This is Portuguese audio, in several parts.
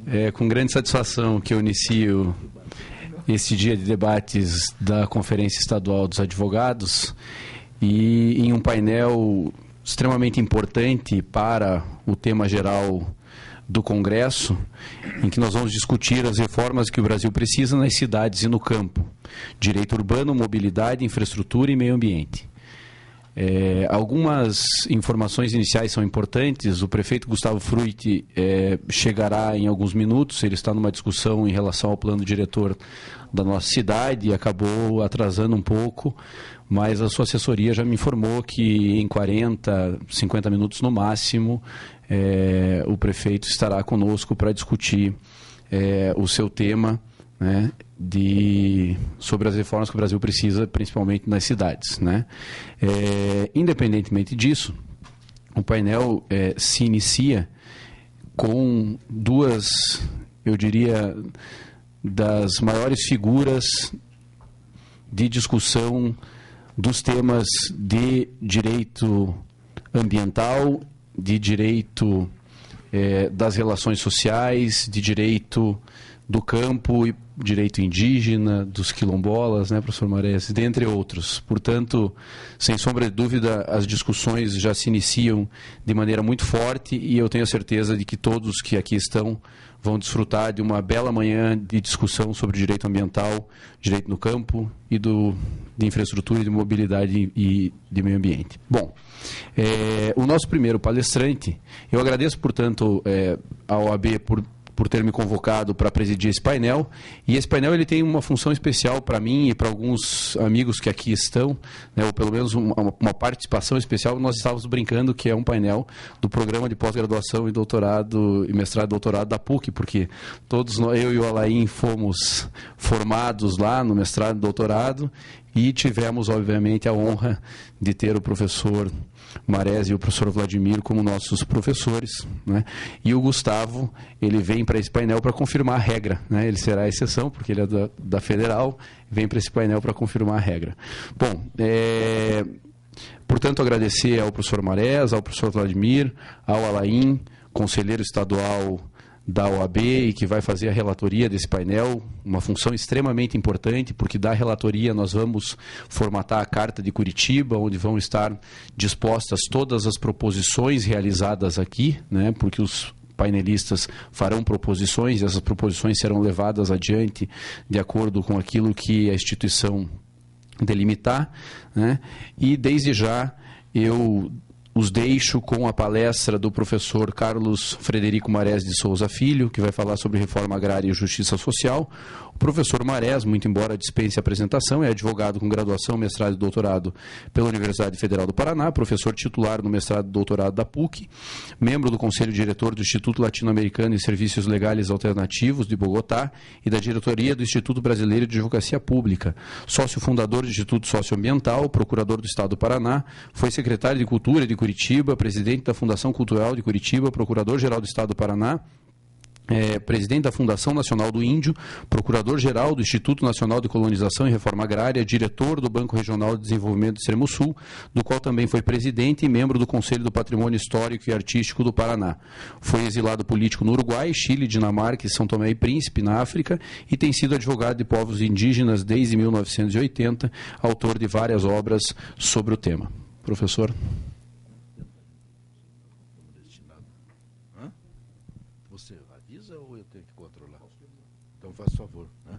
É com grande satisfação que eu inicio este dia de debates da Conferência Estadual dos Advogados e em um painel extremamente importante para o tema geral do Congresso, em que nós vamos discutir as reformas que o Brasil precisa nas cidades e no campo: direito urbano, mobilidade, infraestrutura e meio ambiente. Algumas informações iniciais são importantes. O prefeito Gustavo Frutti chegará em alguns minutos. Ele está numa discussão em relação ao plano diretor da nossa cidade e acabou atrasando um pouco, mas a sua assessoria já me informou que em 40, 50 minutos no máximo, o prefeito estará conosco para discutir o seu tema, né, sobre as reformas que o Brasil precisa, principalmente nas cidades, né? Independentemente disso, o painel se inicia com duas, eu diria, das maiores figuras de discussão dos temas de direito ambiental, de direito das relações sociais, de direito do campo e direito indígena, dos quilombolas, né, professor Marés, dentre outros. Portanto, sem sombra de dúvida, as discussões já se iniciam de maneira muito forte e eu tenho a certeza de que todos que aqui estão vão desfrutar de uma bela manhã de discussão sobre direito ambiental, direito no campo e de infraestrutura e de mobilidade e de meio ambiente. Bom, o nosso primeiro palestrante, eu agradeço, portanto, à OAB por ter me convocado para presidir esse painel, e esse painel ele tem uma função especial para mim e para alguns amigos que aqui estão, né, ou pelo menos uma participação especial. Nós estávamos brincando que é um painel do programa de pós-graduação e doutorado, e mestrado e doutorado da PUC, porque todos nós, eu e o Alain, fomos formados lá no mestrado e doutorado, e tivemos, obviamente, a honra de ter o professor Marés e o professor Vladimir como nossos professores, né? E o Gustavo, ele vem para esse painel para confirmar a regra, né? Ele será a exceção, porque ele é da Federal, vem para esse painel para confirmar a regra. Bom, portanto, agradecer ao professor Marés, ao professor Vladimir, ao Alain, conselheiro estadual da OAB e que vai fazer a relatoria desse painel, uma função extremamente importante, porque da relatoria nós vamos formatar a Carta de Curitiba, onde vão estar dispostas todas as proposições realizadas aqui, né, porque os painelistas farão proposições e essas proposições serão levadas adiante de acordo com aquilo que a instituição delimitar, né, e desde já eu os deixo com a palestra do professor Carlos Frederico Marés de Souza Filho, que vai falar sobre reforma agrária e justiça social. O professor Marés, muito embora dispense a apresentação, é advogado com graduação, mestrado e doutorado pela Universidade Federal do Paraná, professor titular no mestrado e doutorado da PUC, membro do Conselho Diretor do Instituto Latino-Americano e Serviços Legais Alternativos de Bogotá e da diretoria do Instituto Brasileiro de Advocacia Pública, sócio fundador do Instituto Socioambiental, procurador do Estado do Paraná, foi secretário de Cultura de Curitiba, presidente da Fundação Cultural de Curitiba, procurador-geral do Estado do Paraná, presidente da Fundação Nacional do Índio, procurador-geral do Instituto Nacional de Colonização e Reforma Agrária, diretor do Banco Regional de Desenvolvimento do Extremo Sul, do qual também foi presidente e membro do Conselho do Patrimônio Histórico e Artístico do Paraná. Foi exilado político no Uruguai, Chile, Dinamarca e São Tomé e Príncipe, na África, e tem sido advogado de povos indígenas desde 1980, autor de várias obras sobre o tema. Professor. Você avisa ou eu tenho que controlar? Então faz favor, né?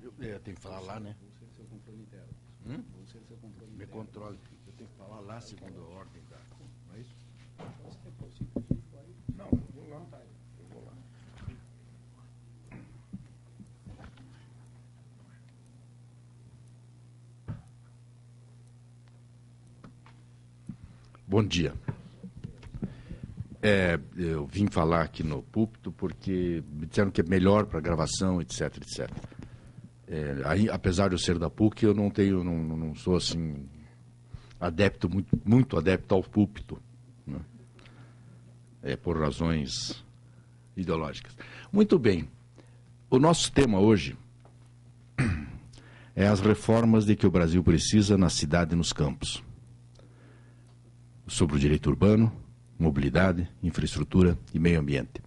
Eu tenho que falar lá, né? Me controle. Eu tenho que falar lá segundo a ordem, cara. Não é isso? Não, eu vou lá. Bom dia. Eu vim falar aqui no púlpito porque me disseram que é melhor para gravação, etc, etc. Apesar de eu ser da PUC, eu não sou assim adepto, muito adepto ao púlpito, né? Por razões ideológicas. Muito bem. O nosso tema hoje é as reformas de que o Brasil precisa na cidade e nos campos. Sobre o direito urbano, mobilidade, infraestrutura e meio ambiente.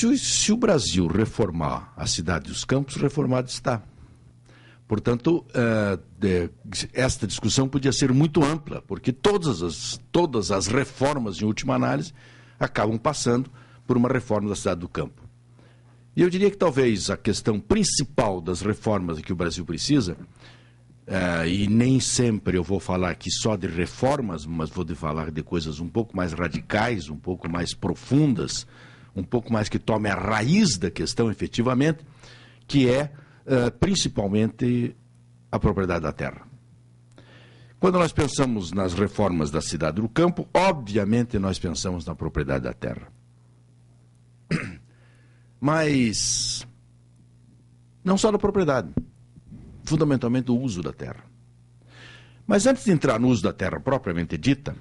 Se o Brasil reformar a cidade e os campos, reformado está. Portanto, esta discussão podia ser muito ampla, porque todas as reformas, em última análise, acabam passando por uma reforma da cidade do campo. E eu diria que talvez a questão principal das reformas que o Brasil precisa, e nem sempre eu vou falar aqui só de reformas, mas vou falar de coisas um pouco mais radicais, um pouco mais profundas, um pouco mais que tome a raiz da questão efetivamente, que é principalmente a propriedade da terra. Quando nós pensamos nas reformas da cidade do campo, obviamente nós pensamos na propriedade da terra. Mas não só da propriedade, fundamentalmente o uso da terra. Mas antes de entrar no uso da terra propriamente dita,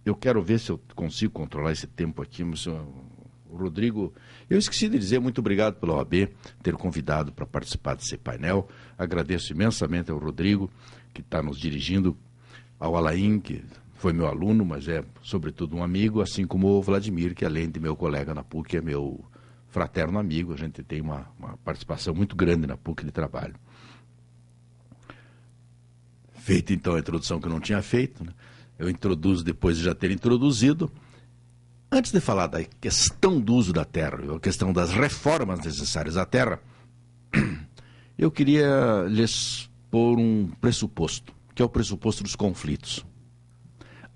eu quero ver se eu consigo controlar esse tempo aqui, mas o Rodrigo, eu esqueci de dizer muito obrigado pela OAB ter convidado para participar desse painel. Agradeço imensamente ao Rodrigo, que está nos dirigindo, ao Alain, que foi meu aluno, mas é sobretudo um amigo, assim como o Vladimir, que além de meu colega na PUC, é meu fraterno amigo. A gente tem uma participação muito grande na PUC de trabalho. Feita então a introdução que eu não tinha feito, né? Eu introduzo depois de já ter introduzido. Antes de falar da questão do uso da terra, a questão das reformas necessárias à terra, eu queria lhes pôr um pressuposto, que é o pressuposto dos conflitos.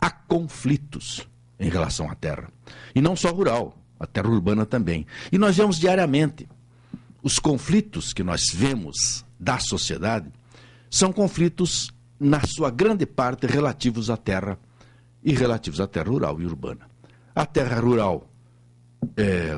Há conflitos em relação à terra, e não só rural, a terra urbana também. E nós vemos diariamente. Os conflitos que nós vemos da sociedade são conflitos, na sua grande parte, relativos à terra e relativos à terra rural e urbana. A terra rural,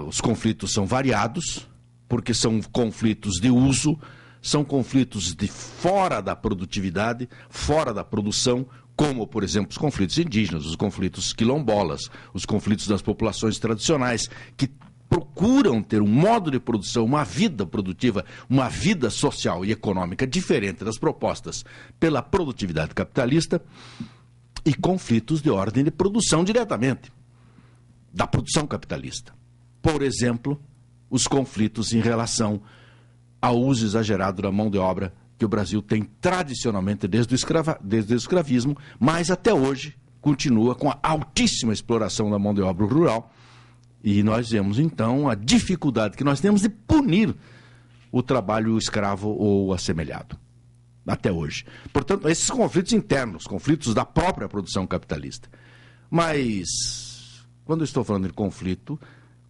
os conflitos são variados, porque são conflitos de uso, são conflitos de fora da produtividade, fora da produção, como, por exemplo, os conflitos indígenas, os conflitos quilombolas, os conflitos das populações tradicionais, que procuram ter um modo de produção, uma vida produtiva, uma vida social e econômica diferente das propostas pela produtividade capitalista, e conflitos de ordem de produção diretamente da produção capitalista. Por exemplo, os conflitos em relação ao uso exagerado da mão de obra que o Brasil tem tradicionalmente desde o escravismo, mas até hoje continua com a altíssima exploração da mão de obra rural. E nós vemos, então, a dificuldade que nós temos de punir o trabalho escravo ou assemelhado, até hoje. Portanto, esses conflitos internos, conflitos da própria produção capitalista. Mas quando eu estou falando de conflito,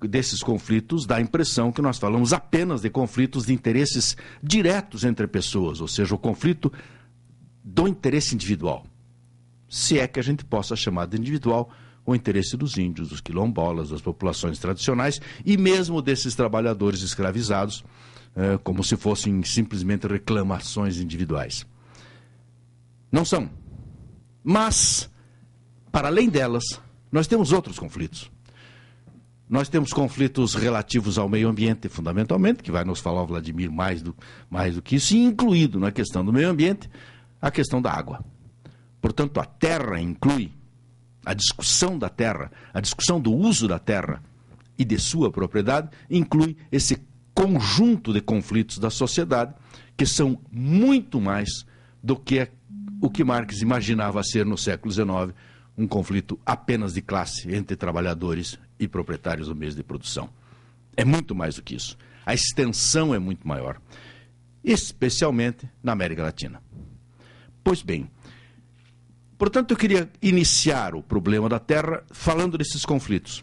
desses conflitos, dá a impressão que nós falamos apenas de conflitos de interesses diretos entre pessoas, ou seja, o conflito do interesse individual. Se é que a gente possa chamar de individual o interesse dos índios, dos quilombolas, das populações tradicionais e mesmo desses trabalhadores escravizados, como se fossem simplesmente reclamações individuais. Não são. Mas, para além delas, nós temos outros conflitos. Nós temos conflitos relativos ao meio ambiente, fundamentalmente, que vai nos falar o Vladimir mais do que isso, e incluído na questão do meio ambiente, a questão da água. Portanto, a terra inclui a discussão da terra, a discussão do uso da terra e de sua propriedade, inclui esse conjunto de conflitos da sociedade, que são muito mais do que o que Marx imaginava ser no século XIX, um conflito apenas de classe entre trabalhadores e proprietários do meio de produção. É muito mais do que isso. A extensão é muito maior, especialmente na América Latina. Pois bem, portanto, eu queria iniciar o problema da terra falando desses conflitos.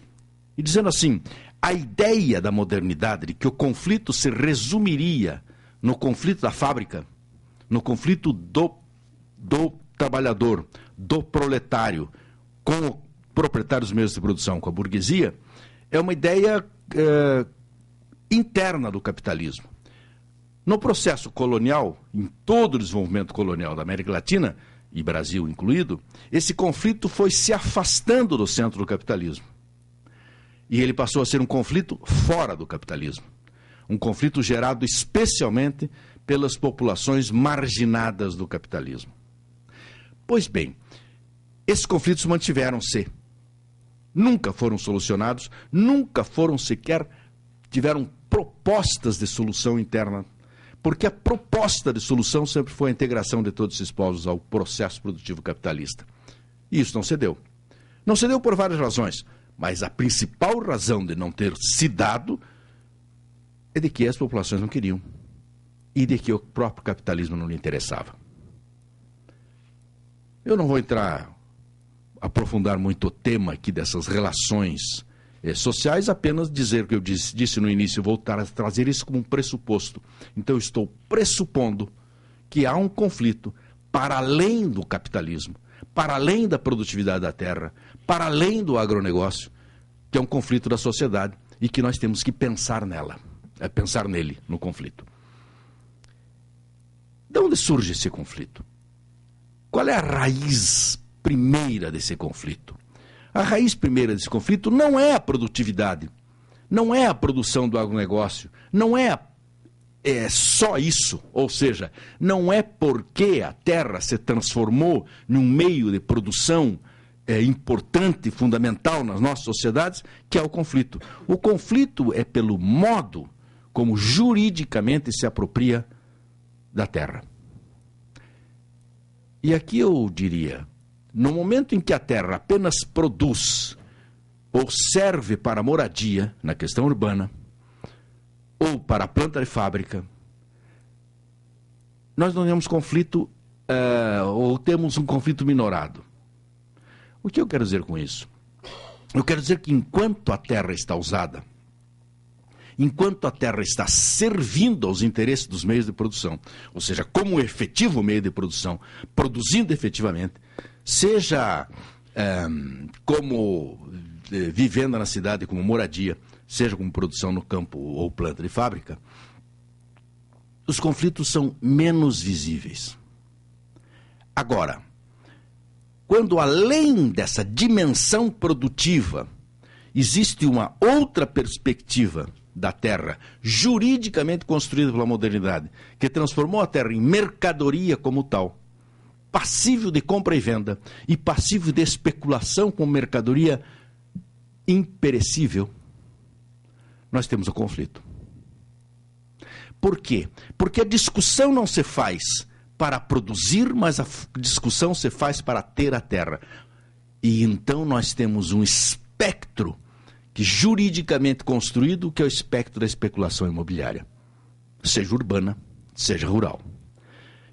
E dizendo assim, a ideia da modernidade de que o conflito se resumiria no conflito da fábrica, no conflito do trabalhador, do proletário, com o proprietário dos meios de produção, com a burguesia, é uma ideia interna do capitalismo. No processo colonial, em todo o desenvolvimento colonial da América Latina, e Brasil incluído, esse conflito foi se afastando do centro do capitalismo. E ele passou a ser um conflito fora do capitalismo. Um conflito gerado especialmente pelas populações marginadas do capitalismo. Pois bem, esses conflitos mantiveram-se. Nunca foram solucionados, nunca foram sequer tiveram propostas de solução interna, porque a proposta de solução sempre foi a integração de todos esses povos ao processo produtivo capitalista. E isso não se deu. Não se deu por várias razões, mas a principal razão de não ter se dado é de que as populações não queriam e de que o próprio capitalismo não lhe interessava. Eu não vou aprofundar muito o tema aqui dessas relações sociais, apenas dizer o que eu disse no início, voltar a trazer isso como um pressuposto. Então eu estou pressupondo que há um conflito para além do capitalismo, para além da produtividade da terra, para além do agronegócio, que é um conflito da sociedade e que nós temos que pensar nele, no conflito. De onde surge esse conflito? Qual é a raiz primeira desse conflito? A raiz primeira desse conflito não é a produtividade, não é a produção do agronegócio, não é só isso, ou seja, não é porque a terra se transformou num meio de produção importante, fundamental nas nossas sociedades, que é o conflito. O conflito é pelo modo como juridicamente se apropria da terra. E aqui eu diria, no momento em que a terra apenas produz ou serve para moradia, na questão urbana, ou para a planta de fábrica, nós não temos conflito, ou temos um conflito minorado. O que eu quero dizer com isso? Eu quero dizer que enquanto a terra está usada, enquanto a terra está servindo aos interesses dos meios de produção, ou seja, como efetivo meio de produção, produzindo efetivamente, seja como vivenda na cidade, como moradia, seja como produção no campo ou planta de fábrica, os conflitos são menos visíveis. Agora, quando além dessa dimensão produtiva existe uma outra perspectiva da terra, juridicamente construída pela modernidade, que transformou a terra em mercadoria como tal, passível de compra e venda e passível de especulação com mercadoria imperecível, nós temos o conflito. Por quê? Porque a discussão não se faz para produzir, mas a discussão se faz para ter a terra. E então nós temos um espectro que juridicamente construído, que é o espectro da especulação imobiliária, seja urbana, seja rural.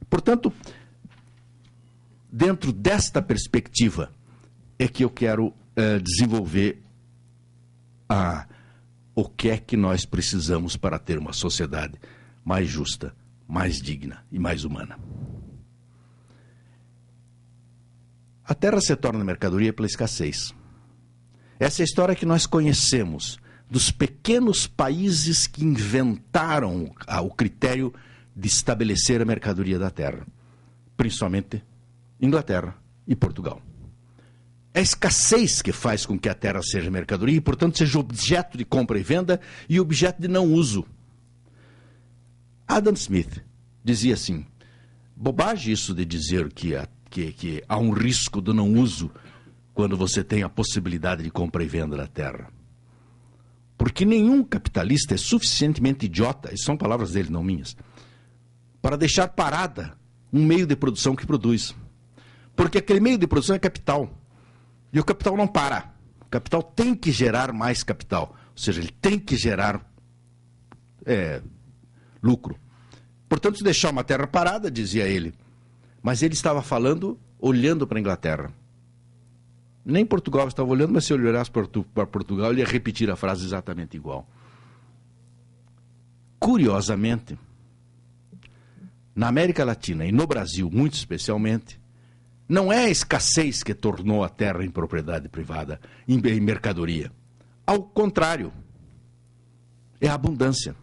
Portanto, dentro desta perspectiva é que eu quero desenvolver o que é que nós precisamos para ter uma sociedade mais justa, mais digna e mais humana. A terra se torna mercadoria pela escassez. Essa é a história que nós conhecemos dos pequenos países que inventaram o critério de estabelecer a mercadoria da terra, principalmente Inglaterra e Portugal. É a escassez que faz com que a terra seja mercadoria e, portanto, seja objeto de compra e venda e objeto de não uso. Adam Smith dizia assim, bobagem isso de dizer que há um risco do não uso quando você tem a possibilidade de compra e venda da terra. Porque nenhum capitalista é suficientemente idiota, e são palavras dele, não minhas, para deixar parada um meio de produção que produz. Porque aquele meio de produção é capital. E o capital não para. O capital tem que gerar mais capital. Ou seja, ele tem que gerar lucro. Portanto, se deixar uma terra parada, dizia ele. Mas ele estava falando, olhando para a Inglaterra. Nem Portugal estava olhando, mas se ele olhasse para Portugal, ele ia repetir a frase exatamente igual. Curiosamente, na América Latina e no Brasil, muito especialmente, não é a escassez que tornou a terra em propriedade privada, em mercadoria. Ao contrário, é a abundância.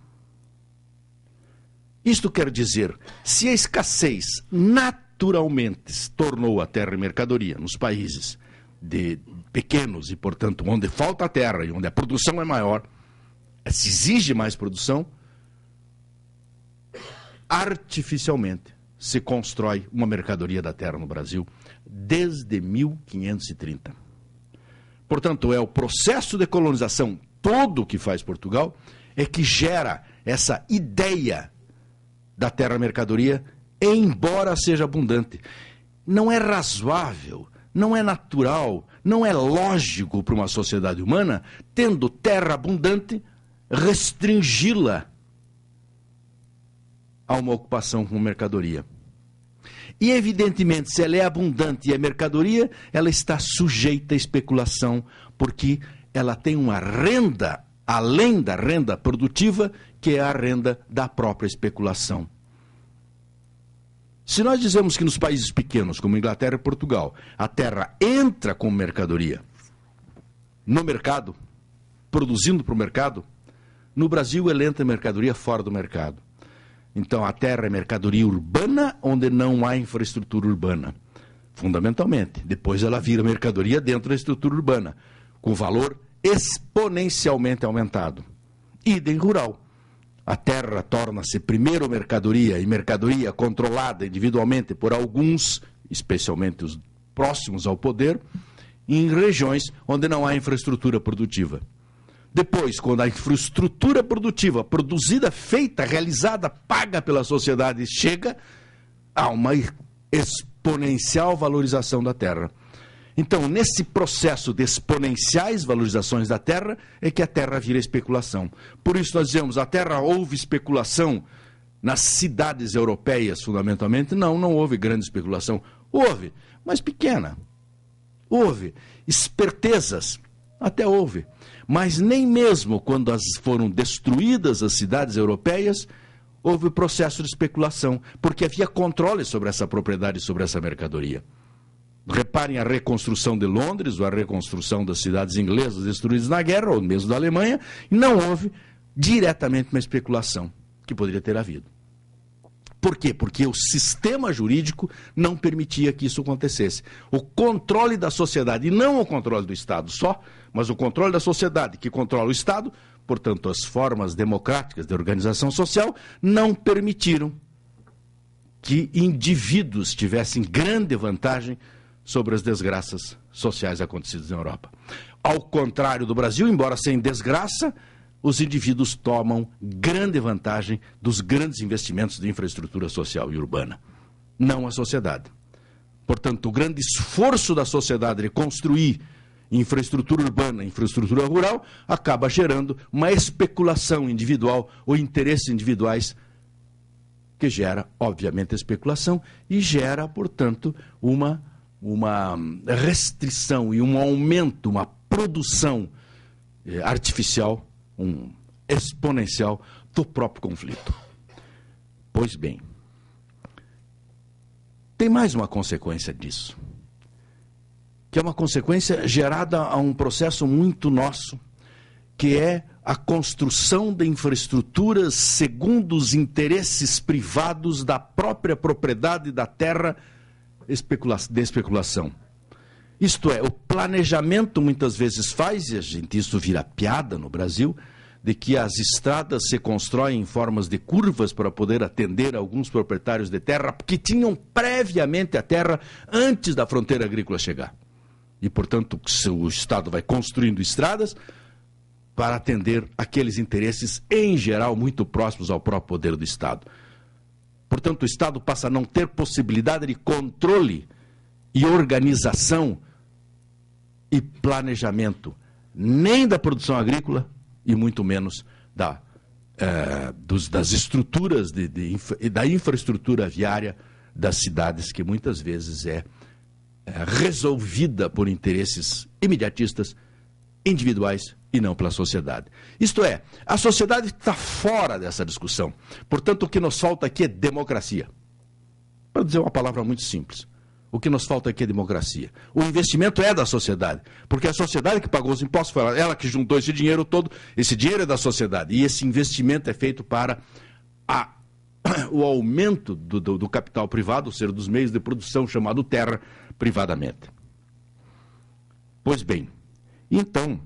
Isto quer dizer, se a escassez naturalmente tornou a terra em mercadoria nos países pequenos e, portanto, onde falta a terra e onde a produção é maior, se exige mais produção, artificialmente se constrói uma mercadoria da terra no Brasil desde 1530. Portanto, é o processo de colonização todo que faz Portugal, é que gera essa ideia da terra-mercadoria, embora seja abundante. Não é razoável, não é natural, não é lógico para uma sociedade humana, tendo terra abundante, restringi-la a uma ocupação com mercadoria. E, evidentemente, se ela é abundante e é mercadoria, ela está sujeita à especulação, porque ela tem uma renda, além da renda produtiva, que é a renda da própria especulação. Se nós dizemos que nos países pequenos, como Inglaterra e Portugal, a terra entra como mercadoria no mercado, produzindo para o mercado, no Brasil ela entra mercadoria fora do mercado. Então a terra é mercadoria urbana onde não há infraestrutura urbana, fundamentalmente. Depois ela vira mercadoria dentro da estrutura urbana, com valor exponencialmente aumentado. Idem rural. A terra torna-se primeiro mercadoria, e mercadoria controlada individualmente por alguns, especialmente os próximos ao poder, em regiões onde não há infraestrutura produtiva. Depois, quando a infraestrutura produtiva, produzida, feita, realizada, paga pela sociedade, chega, há uma exponencial valorização da terra. Então, nesse processo de exponenciais valorizações da terra, é que a terra vira especulação. Por isso nós dizemos, a terra houve especulação nas cidades europeias, fundamentalmente? Não houve grande especulação. Houve, mas pequena. Houve espertezas, até houve. Mas nem mesmo quando foram destruídas as cidades europeias, houve processo de especulação, porque havia controle sobre essa propriedade, sobre essa mercadoria. Reparem a reconstrução de Londres, ou a reconstrução das cidades inglesas destruídas na guerra, ou mesmo da Alemanha, e não houve diretamente uma especulação que poderia ter havido. Por quê? Porque o sistema jurídico não permitia que isso acontecesse. O controle da sociedade, e não o controle do Estado só, mas o controle da sociedade que controla o Estado, portanto, as formas democráticas de organização social, não permitiram que indivíduos tivessem grande vantagem sobre as desgraças sociais acontecidas na Europa. Ao contrário do Brasil, embora sem desgraça, os indivíduos tomam grande vantagem dos grandes investimentos de infraestrutura social e urbana, não a sociedade. Portanto, o grande esforço da sociedade de construir infraestrutura urbana, infraestrutura rural, acaba gerando uma especulação individual ou interesses individuais que gera, obviamente, especulação e gera, portanto, uma restrição e um aumento, uma produção artificial, exponencial do próprio conflito. Pois bem, tem mais uma consequência disso, que é uma consequência gerada a um processo muito nosso, que é a construção de infraestruturas segundo os interesses privados da própria propriedade da terra de especulação. Isto é, o planejamento muitas vezes faz, e isso vira piada no Brasil, de que as estradas se constroem em formas de curvas para poder atender alguns proprietários de terra que tinham previamente a terra antes da fronteira agrícola chegar. E, portanto, o Estado vai construindo estradas para atender aqueles interesses, em geral, muito próximos ao próprio poder do Estado. Portanto, o Estado passa a não ter possibilidade de controle e organização e planejamento, nem da produção agrícola e muito menos das estruturas da infraestrutura viária das cidades, que muitas vezes é resolvida por interesses imediatistas, individuais e não pela sociedade. Isto é, a sociedade está fora dessa discussão. Portanto, o que nos falta aqui é democracia. Para dizer uma palavra muito simples, o que nos falta aqui é democracia. O investimento é da sociedade, porque é a sociedade que pagou os impostos, foi ela que juntou esse dinheiro todo, esse dinheiro é da sociedade, e esse investimento é feito para o aumento do capital privado, ou seja, dos meios de produção, chamado terra, privadamente. Pois bem, então,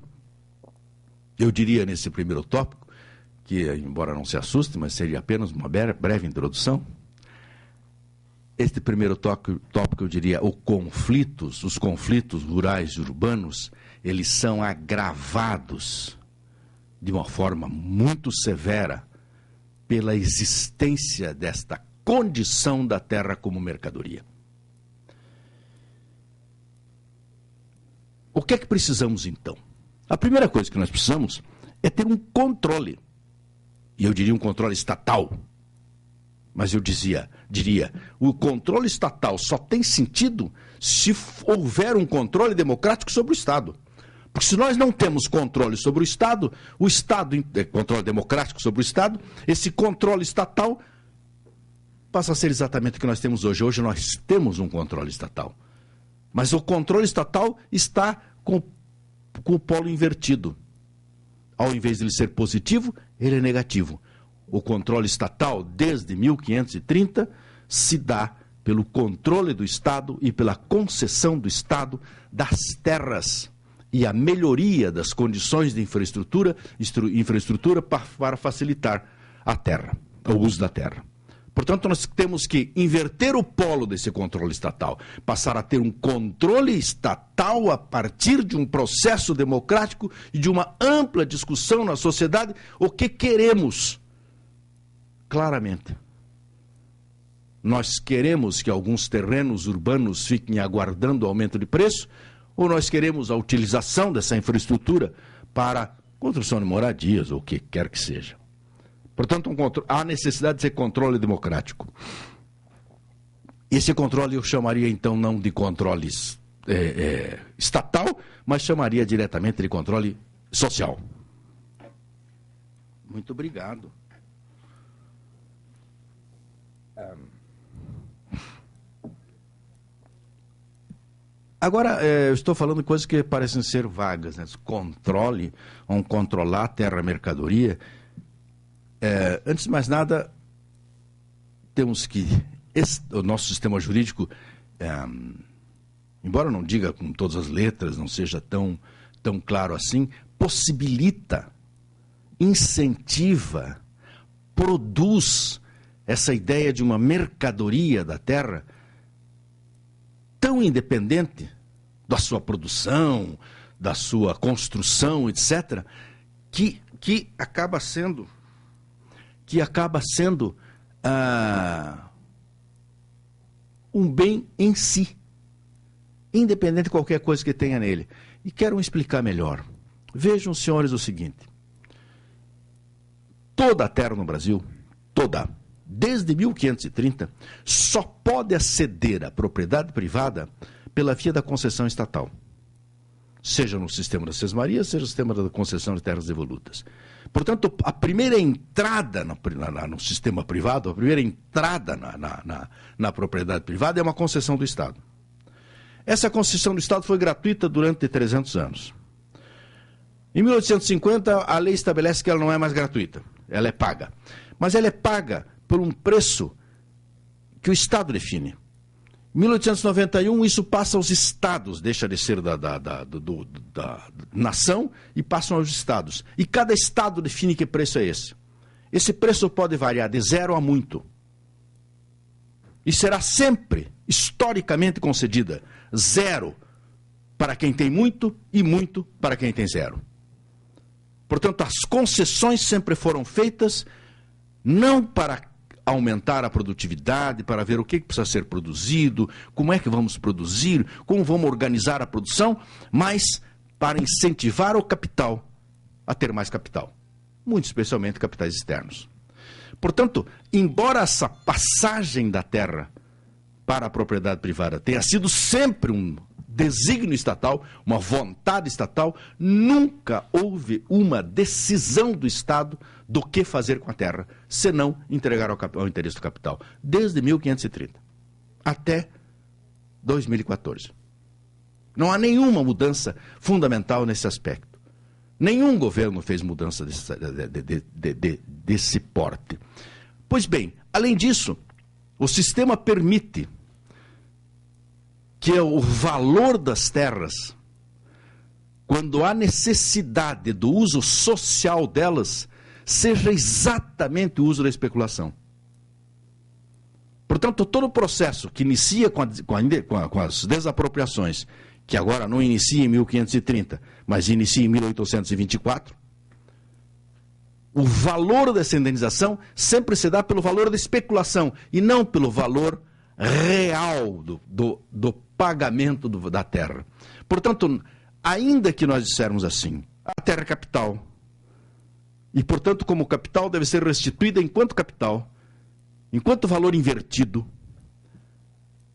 eu diria nesse primeiro tópico, que embora não se assuste, mas seria apenas uma breve introdução. Este primeiro tópico, eu diria, os conflitos rurais e urbanos, eles são agravados de uma forma muito severa pela existência desta condição da terra como mercadoria. O que é que precisamos, então? A primeira coisa que nós precisamos é ter um controle. E eu diria um controle estatal. Mas eu diria, o controle estatal só tem sentido se houver um controle democrático sobre o Estado. Porque se nós não temos controle sobre o Estado, controle democrático sobre o Estado, esse controle estatal passa a ser exatamente o que nós temos hoje. Hoje nós temos um controle estatal. Mas o controle estatal está com o polo invertido. Ao invés de ele ser positivo, ele é negativo. O controle estatal, desde 1530, se dá pelo controle do Estado e pela concessão do Estado das terras e a melhoria das condições de infraestrutura para facilitar a terra, o uso da terra. Portanto, nós temos que inverter o polo desse controle estatal, passar a ter um controle estatal a partir de um processo democrático e de uma ampla discussão na sociedade, o que queremos. Claramente, nós queremos que alguns terrenos urbanos fiquem aguardando aumento de preço, ou nós queremos a utilização dessa infraestrutura para construção de moradias, ou o que quer que seja. Portanto, há necessidade de ser controle democrático. Esse controle eu chamaria, então, não de controle estatal, mas chamaria diretamente de controle social. Muito obrigado. Agora, eu estou falando de coisas que parecem ser vagas, né? Controle, controlar a terra, mercadoria. Antes de mais nada, temos que... o nosso sistema jurídico, embora não diga com todas as letras, não seja tão claro assim, possibilita, incentiva, produz essa ideia de uma mercadoria da terra tão independente da sua produção, da sua construção, etc., que acaba sendo um bem em si, independente de qualquer coisa que tenha nele. E quero explicar melhor. Vejam, senhores, o seguinte. Toda a terra no Brasil, toda, desde 1530, só pode aceder à propriedade privada pela via da concessão estatal. Seja no sistema das Sesmarias, seja no sistema da concessão de terras devolutas. Portanto, a primeira entrada no sistema privado, a primeira entrada na propriedade privada é uma concessão do Estado. Essa concessão do Estado foi gratuita durante 300 anos. Em 1850, a lei estabelece que ela não é mais gratuita, ela é paga. Mas ela é paga por um preço que o Estado define. Em 1891, isso passa aos estados, deixa de ser da nação e passam aos estados. E cada estado define que preço é esse. Esse preço pode variar de 0 a muito. E será sempre, historicamente concedida, 0 para quem tem muito e muito para quem tem 0. Portanto, as concessões sempre foram feitas não para aumentar a produtividade, para ver o que precisa ser produzido, como é que vamos produzir, como vamos organizar a produção, mas para incentivar o capital a ter mais capital, muito especialmente capitais externos. Portanto, embora essa passagem da terra para a propriedade privada tenha sido sempre um desígnio estatal, uma vontade estatal, nunca houve uma decisão do Estado do que fazer com a terra, senão entregar ao interesse do capital, desde 1530 até 2014. Não há nenhuma mudança fundamental nesse aspecto. Nenhum governo fez mudança desse porte. Pois bem, além disso, o sistema permite que o valor das terras, quando há necessidade do uso social delas, seja exatamente o uso da especulação. Portanto, todo o processo que inicia com as desapropriações, que agora não inicia em 1530, mas inicia em 1824, O valor dessa indenização sempre se dá pelo valor da especulação e não pelo valor real do pagamento da terra. Portanto, ainda que nós dissermos assim, a terra é capital, e portanto como capital deve ser restituída enquanto capital, enquanto valor invertido,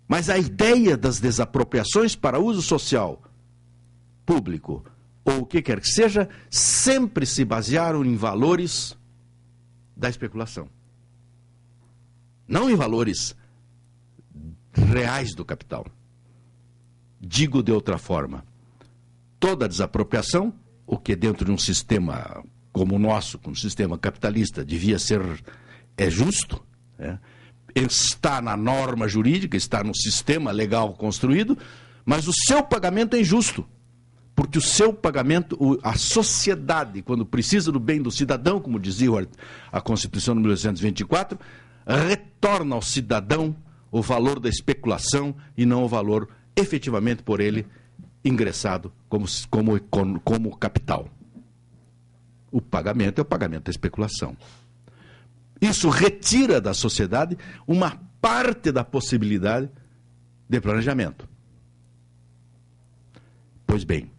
mas a ideia das desapropriações para uso social, público, ou o que quer que seja, sempre se basearam em valores da especulação. Não em valores reais do capital. Digo de outra forma, toda desapropriação, o que dentro de um sistema como o nosso, um sistema capitalista, devia ser justo, está na norma jurídica, está no sistema legal construído, mas o seu pagamento é injusto. Porque o seu pagamento, a sociedade, quando precisa do bem do cidadão, como dizia a Constituição de 1924, retorna ao cidadão o valor da especulação e não o valor efetivamente por ele ingressado como capital. O pagamento é o pagamento da especulação. Isso retira da sociedade uma parte da possibilidade de planejamento. Pois bem,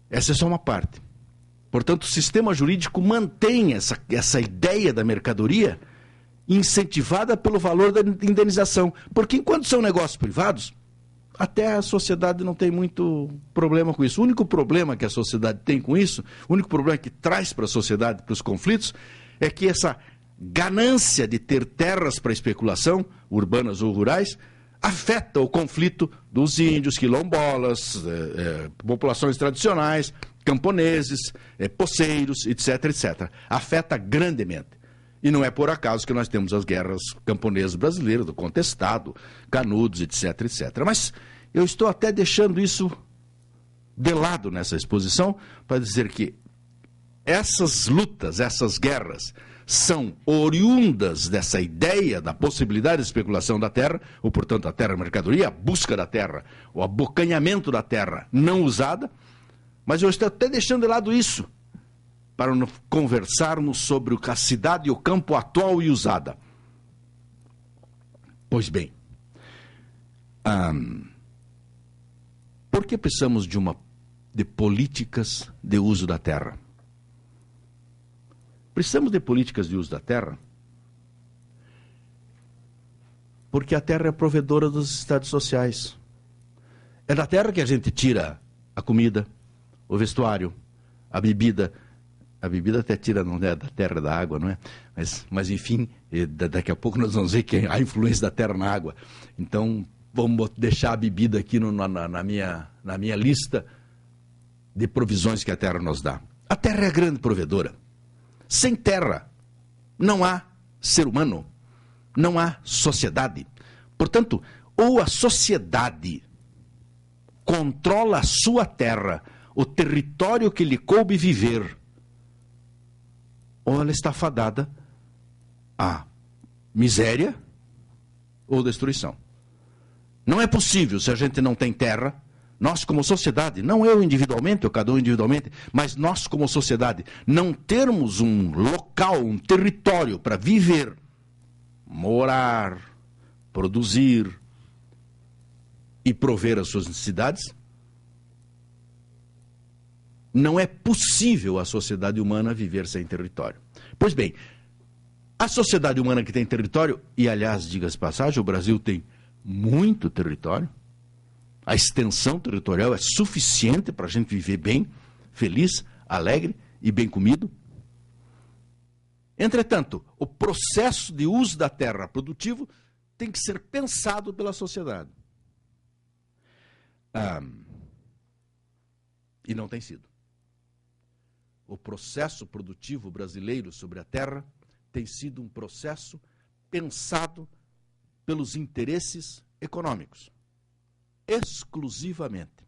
essa é só uma parte. Portanto, o sistema jurídico mantém essa ideia da mercadoria incentivada pelo valor da indenização. Porque enquanto são negócios privados, até a sociedade não tem muito problema com isso. O único problema que a sociedade tem com isso, o único problema que traz para a sociedade, para os conflitos, é que essa ganância de ter terras para especulação, urbanas ou rurais, afeta o conflito dos índios, quilombolas, populações tradicionais, camponeses, poceiros, etc, etc. Afeta grandemente. E não é por acaso que nós temos as guerras camponesas brasileiras, do Contestado, Canudos, etc, etc. Mas eu estou até deixando isso de lado nessa exposição para dizer que essas lutas, essas guerras, são oriundas dessa ideia da possibilidade de especulação da terra, ou, portanto, a terra mercadoria, a busca da terra, o abocanhamento da terra não usada, mas eu estou até deixando de lado isso, para conversarmos sobre a cidade e o campo atual e usada. Pois bem, por que precisamos de políticas de uso da terra? Precisamos de políticas de uso da terra porque a terra é provedora dos estados sociais. É da terra que a gente tira a comida, o vestuário, a bebida. A bebida até tira, não é da terra, da água, não é? Mas enfim, daqui a pouco nós vamos ver que a influência da terra na água. Então, vamos deixar a bebida aqui na minha lista de provisões que a terra nos dá. A terra é a grande provedora. Sem terra, não há ser humano, não há sociedade. Portanto, ou a sociedade controla a sua terra, o território que lhe coube viver, ou ela está fadada à miséria ou destruição. Não é possível, se a gente não tem terra, nós como sociedade, não eu individualmente, ou cada um individualmente, mas nós como sociedade, não termos um local, um território para viver, morar, produzir e prover as suas necessidades, não é possível a sociedade humana viver sem território. Pois bem, a sociedade humana que tem território, e aliás, diga-se de passagem, o Brasil tem muito território, a extensão territorial é suficiente para a gente viver bem, feliz, alegre e bem comido. Entretanto, o processo de uso da terra produtivo tem que ser pensado pela sociedade. E não tem sido. O processo produtivo brasileiro sobre a terra tem sido um processo pensado pelos interesses econômicos, exclusivamente.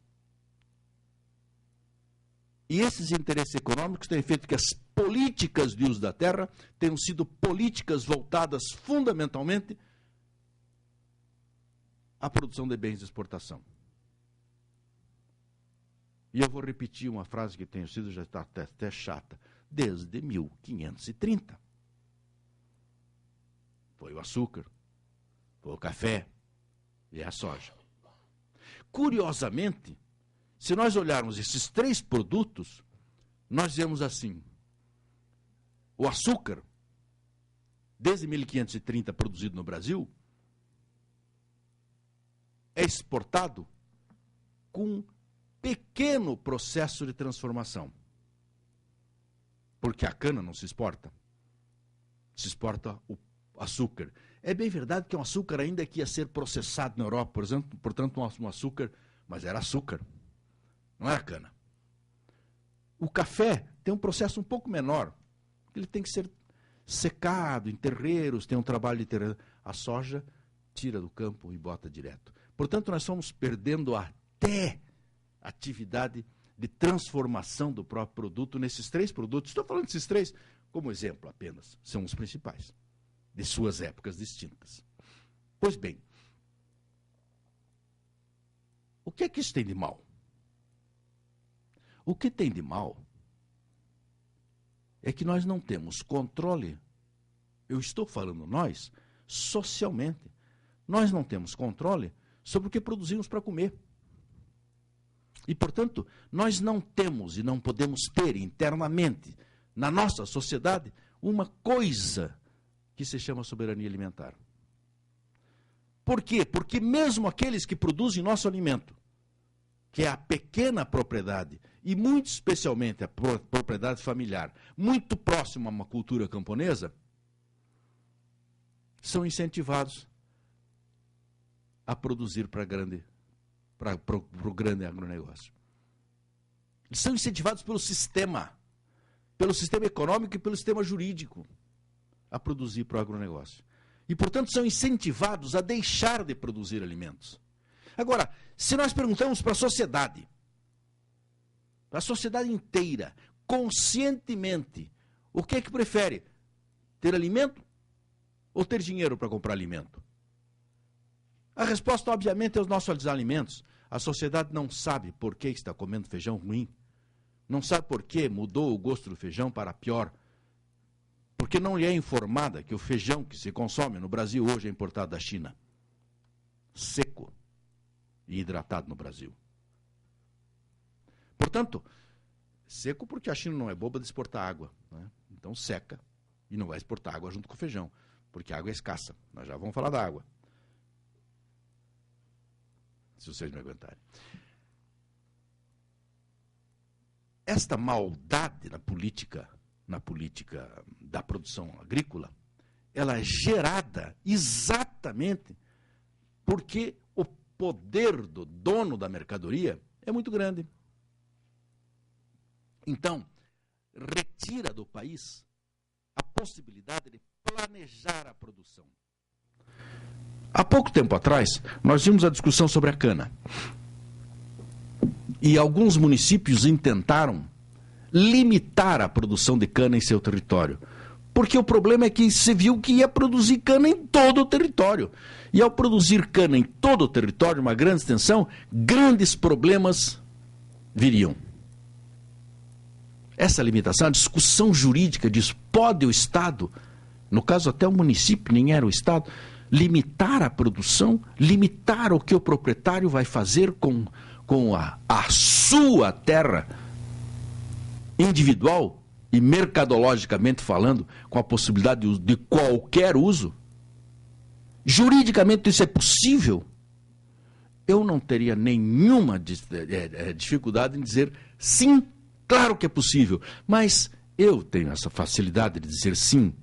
E esses interesses econômicos têm feito que as políticas de uso da terra tenham sido políticas voltadas fundamentalmente à produção de bens de exportação. E eu vou repetir uma frase que tenho sido, já está até chata. desde 1530. Foi o açúcar, foi o café e a soja. Curiosamente, se nós olharmos esses 3 produtos, nós vemos assim: o açúcar, desde 1530 produzido no Brasil, é exportado com um pequeno processo de transformação. Porque a cana não se exporta. Se exporta o açúcar. É bem verdade que é um açúcar ainda que ia ser processado na Europa, por exemplo, portanto, um açúcar, mas era açúcar, não era cana. O café tem um processo um pouco menor. Ele tem que ser secado em terreiros, tem um trabalho de terreiro. A soja tira do campo e bota direto. Portanto, nós estamos perdendo até atividade de transformação do próprio produto nesses 3 produtos. Estou falando desses 3 como exemplo apenas. São os principais, de suas épocas distintas. Pois bem, o que é que isso tem de mal? O que tem de mal é que nós não temos controle, eu estou falando nós, socialmente. Nós não temos controle sobre o que produzimos para comer. E, portanto, nós não temos e não podemos ter internamente, na nossa sociedade, uma coisa que se chama soberania alimentar. Por quê? Porque mesmo aqueles que produzem nosso alimento, que é a pequena propriedade, e muito especialmente a propriedade familiar, muito próxima a uma cultura camponesa, são incentivados a produzir para o grande agronegócio. Eles são incentivados pelo sistema econômico e pelo sistema jurídico a produzir para o agronegócio. E, portanto, são incentivados a deixar de produzir alimentos. Agora, se nós perguntamos para a sociedade inteira, conscientemente, o que é que prefere? Ter alimento ou ter dinheiro para comprar alimento? A resposta, obviamente, é os nossos alimentos. A sociedade não sabe por que está comendo feijão ruim. Não sabe por que mudou o gosto do feijão para pior. Porque não lhe é informada que o feijão que se consome no Brasil hoje é importado da China. Seco e hidratado no Brasil. Portanto, seco porque a China não é boba de exportar água, né? Então seca e não vai exportar água junto com o feijão, porque a água é escassa. Nós já vamos falar da água, se vocês me aguentarem. Esta maldade na política da produção agrícola, ela é gerada exatamente porque o poder do dono da mercadoria é muito grande. Então, retira do país a possibilidade de planejar a produção. Há pouco tempo atrás, nós vimos a discussão sobre a cana. E alguns municípios intentaram limitar a produção de cana em seu território. Porque o problema é que se viu que ia produzir cana em todo o território. E ao produzir cana em todo o território, uma grande extensão, grandes problemas viriam. Essa limitação, a discussão jurídica diz, pode o Estado, no caso até o município, nem era o Estado, limitar a produção, limitar o que o proprietário vai fazer com a sua terra individual e mercadologicamente falando, com a possibilidade de qualquer uso. Juridicamente isso é possível? Eu não teria nenhuma dificuldade em dizer sim, claro que é possível, mas eu tenho essa facilidade de dizer sim,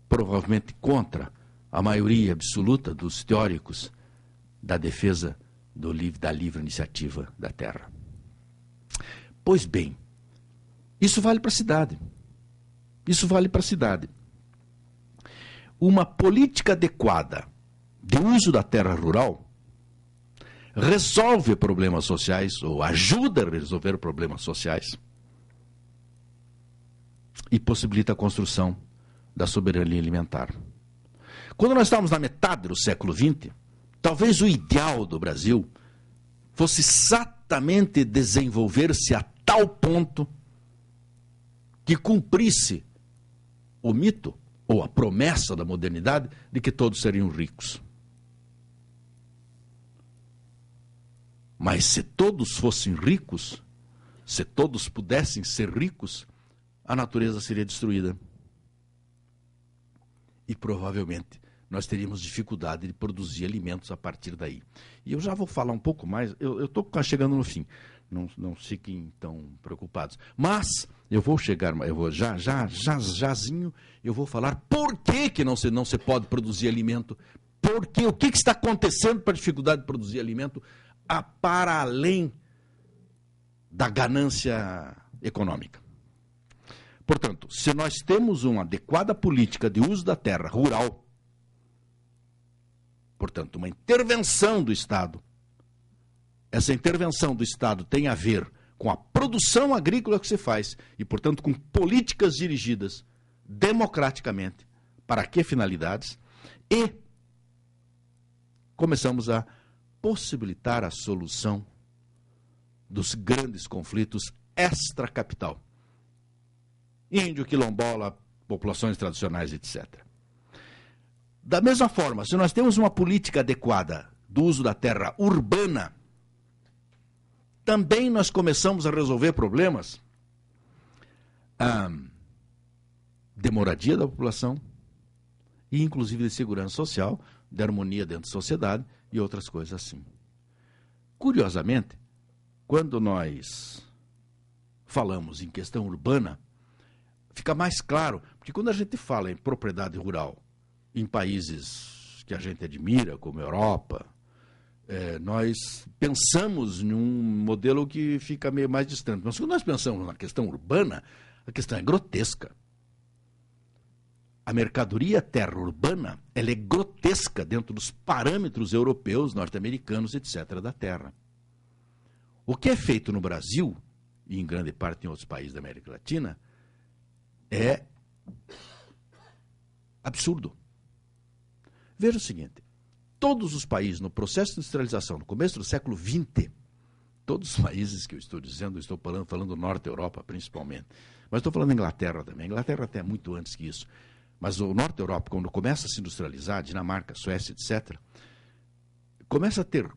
provavelmente contra a maioria absoluta dos teóricos da defesa da livre iniciativa da terra. Pois bem, isso vale para a cidade. Isso vale para a cidade. Uma política adequada de uso da terra rural resolve problemas sociais, ou ajuda a resolver problemas sociais, e possibilita a construção da soberania alimentar. Quando nós estávamos na metade do século XX, talvez o ideal do Brasil fosse exatamente desenvolver-se a tal ponto que cumprisse o mito ou a promessa da modernidade de que todos seriam ricos. Mas se todos fossem ricos, se todos pudessem ser ricos, a natureza seria destruída. E provavelmente nós teríamos dificuldade de produzir alimentos a partir daí. E eu já vou falar um pouco mais, eu estou chegando no fim, não fiquem tão preocupados. Mas eu vou chegar, eu vou jazinho, eu vou falar por que não se pode produzir alimento, porque o que está acontecendo para a dificuldade de produzir alimento para além da ganância econômica. Portanto, se nós temos uma adequada política de uso da terra rural, portanto, uma intervenção do Estado, essa intervenção do Estado tem a ver com a produção agrícola que se faz e, portanto, com políticas dirigidas democraticamente para que finalidades, e começamos a possibilitar a solução dos grandes conflitos extra-capital. Índio, quilombola, populações tradicionais, etc. Da mesma forma, se nós temos uma política adequada do uso da terra urbana, também nós começamos a resolver problemas de moradia da população e inclusive de segurança social, de harmonia dentro da sociedade e outras coisas assim. Curiosamente, quando nós falamos em questão urbana, fica mais claro, porque quando a gente fala em propriedade rural em países que a gente admira, como a Europa, nós pensamos num modelo que fica meio mais distante. Mas quando nós pensamos na questão urbana, a questão é grotesca. A mercadoria terra urbana, ela é grotesca dentro dos parâmetros europeus, norte-americanos, etc., da terra. O que é feito no Brasil, e em grande parte em outros países da América Latina, é absurdo. Veja o seguinte, todos os países no processo de industrialização, no começo do século XX, todos os países que eu estou dizendo, eu estou falando do Norte da Europa principalmente, mas estou falando da Inglaterra também, a Inglaterra até muito antes que isso, mas o Norte da Europa, quando começa a se industrializar, Dinamarca, Suécia, etc., começa a ter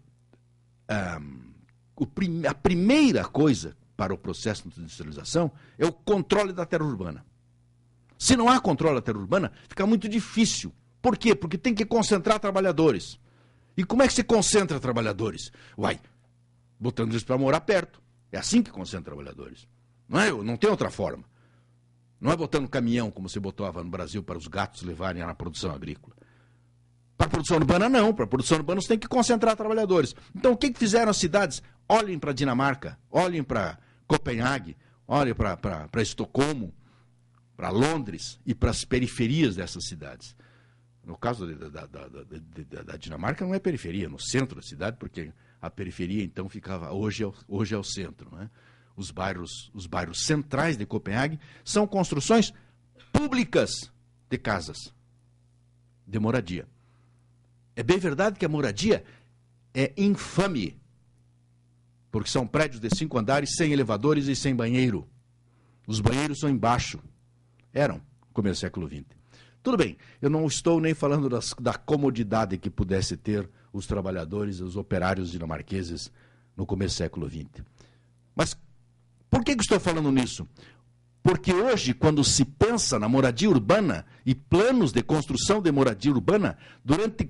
a primeira coisa para o processo de industrialização é o controle da terra urbana. Se não há controle da terra urbana, fica muito difícil. Por quê? Porque tem que concentrar trabalhadores. E como é que se concentra trabalhadores? Uai, botando eles para morar perto. É assim que concentra trabalhadores. Não tem outra forma. Não é botando caminhão, como se botava no Brasil, para os gatos levarem na produção agrícola. Para a produção urbana, não. Para a produção urbana, você tem que concentrar trabalhadores. Então, o que fizeram as cidades? Olhem para Dinamarca, olhem para Copenhague, olhem para Estocolmo, para Londres e para as periferias dessas cidades. No caso da Dinamarca, não é periferia, no centro da cidade, porque a periferia, então, ficava hoje é o centro. Né? Os bairros centrais de Copenhague são construções públicas de casas, de moradia. É bem verdade que a moradia é infame, porque são prédios de 5 andares, sem elevadores e sem banheiro. Os banheiros são embaixo. Eram, no começo do século XX. Tudo bem, eu não estou nem falando da comodidade que pudesse ter os trabalhadores, os operários dinamarqueses no começo do século XX. Mas por que estou falando nisso? Porque hoje, quando se pensa na moradia urbana e planos de construção de moradia urbana, durante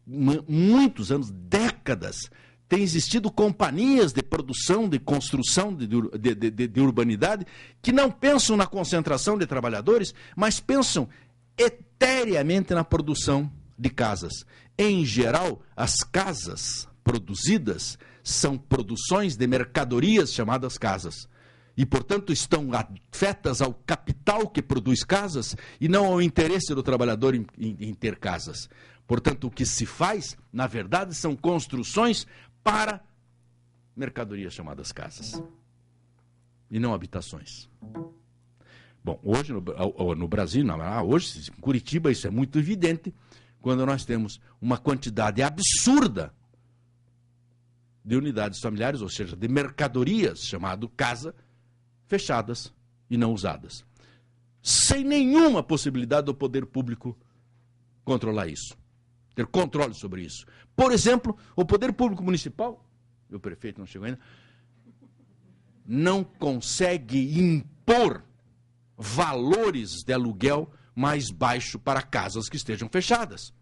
muitos anos, décadas, tem existido companhias de produção, de construção de urbanidade que não pensam na concentração de trabalhadores, mas pensam eteriamente na produção de casas. Em geral, as casas produzidas são produções de mercadorias chamadas casas. E, portanto, estão afetas ao capital que produz casas e não ao interesse do trabalhador em ter casas. Portanto, o que se faz, na verdade, são construções para mercadorias chamadas casas e não habitações. Bom, hoje no Brasil, hoje em Curitiba, isso é muito evidente, quando nós temos uma quantidade absurda de unidades familiares, ou seja, de mercadorias, chamado casa, fechadas e não usadas. sem nenhuma possibilidade do poder público controlar isso, ter controle sobre isso. Por exemplo, o poder público municipal, o prefeito não chegou ainda, não consegue impor valores de aluguel mais baixo para casas que estejam fechadas.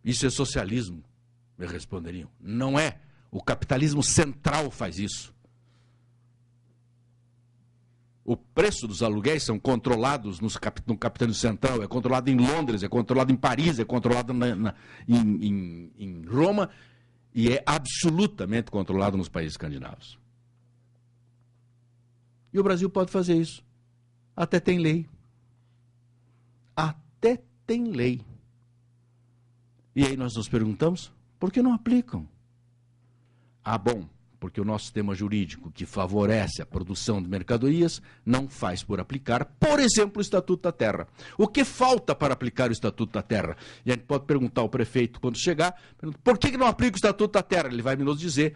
Isso é socialismo, me responderiam. Não é. O capitalismo central faz isso. O preço dos aluguéis são controlados no capitalismo central, é controlado em Londres, é controlado em Paris, é controlado em Roma e é absolutamente controlado nos países escandinavos. E o Brasil pode fazer isso. Até tem lei. Até tem lei. E aí nós nos perguntamos, por que não aplicam? Ah, bom, porque o nosso sistema jurídico que favorece a produção de mercadorias não faz por aplicar, por exemplo, o Estatuto da Terra. O que falta para aplicar o Estatuto da Terra? E a gente pode perguntar ao prefeito quando chegar, por que não aplica o Estatuto da Terra? Ele vai nos dizer,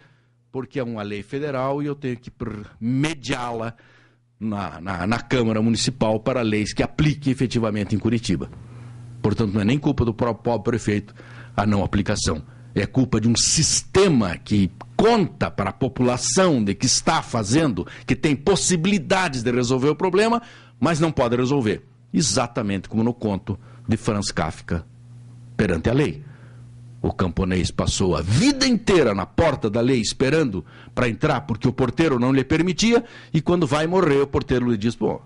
porque é uma lei federal e eu tenho que mediá-la na Câmara Municipal para leis que apliquem efetivamente em Curitiba. Portanto, não é nem culpa do próprio prefeito a não aplicação. É culpa de um sistema que conta para a população de que está fazendo, que tem possibilidades de resolver o problema, mas não pode resolver. Exatamente como no conto de Franz Kafka, Perante a Lei. O camponês passou a vida inteira na porta da lei esperando para entrar porque o porteiro não lhe permitia, e quando vai morrer o porteiro lhe diz, pô,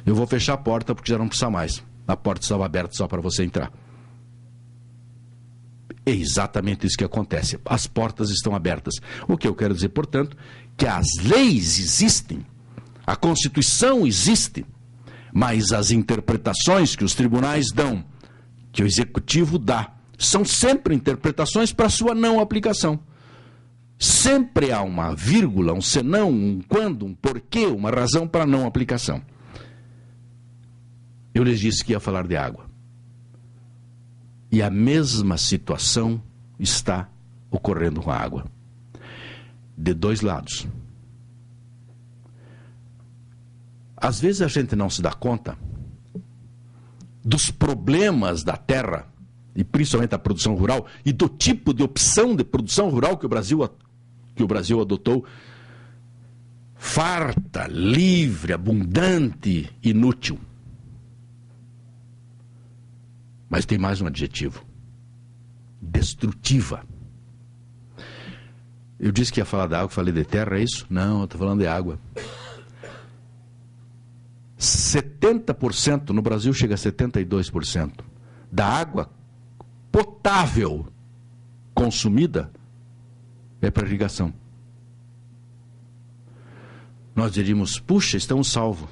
eu vou fechar a porta porque já não precisa mais. A porta estava aberta só para você entrar. É exatamente isso que acontece. As portas estão abertas. O que eu quero dizer, portanto, que as leis existem, a Constituição existe, mas as interpretações que os tribunais dão, que o Executivo dá, são sempre interpretações para sua não aplicação. Sempre há uma vírgula, um senão, um quando, um porquê, uma razão para não aplicação. Eu lhes disse que ia falar de água. E a mesma situação está ocorrendo com a água. De dois lados. Às vezes a gente não se dá conta dos problemas da terra, e principalmente da produção rural, e do tipo de opção de produção rural que o Brasil adotou, farta, livre, abundante, inútil. Mas tem mais um adjetivo: destrutiva. Eu disse que ia falar da água, falei de terra, é isso? Não, eu estou falando de água. 70%, no Brasil chega a 72%, da água potável consumida é para irrigação. Nós diríamos, puxa, estamos salvos.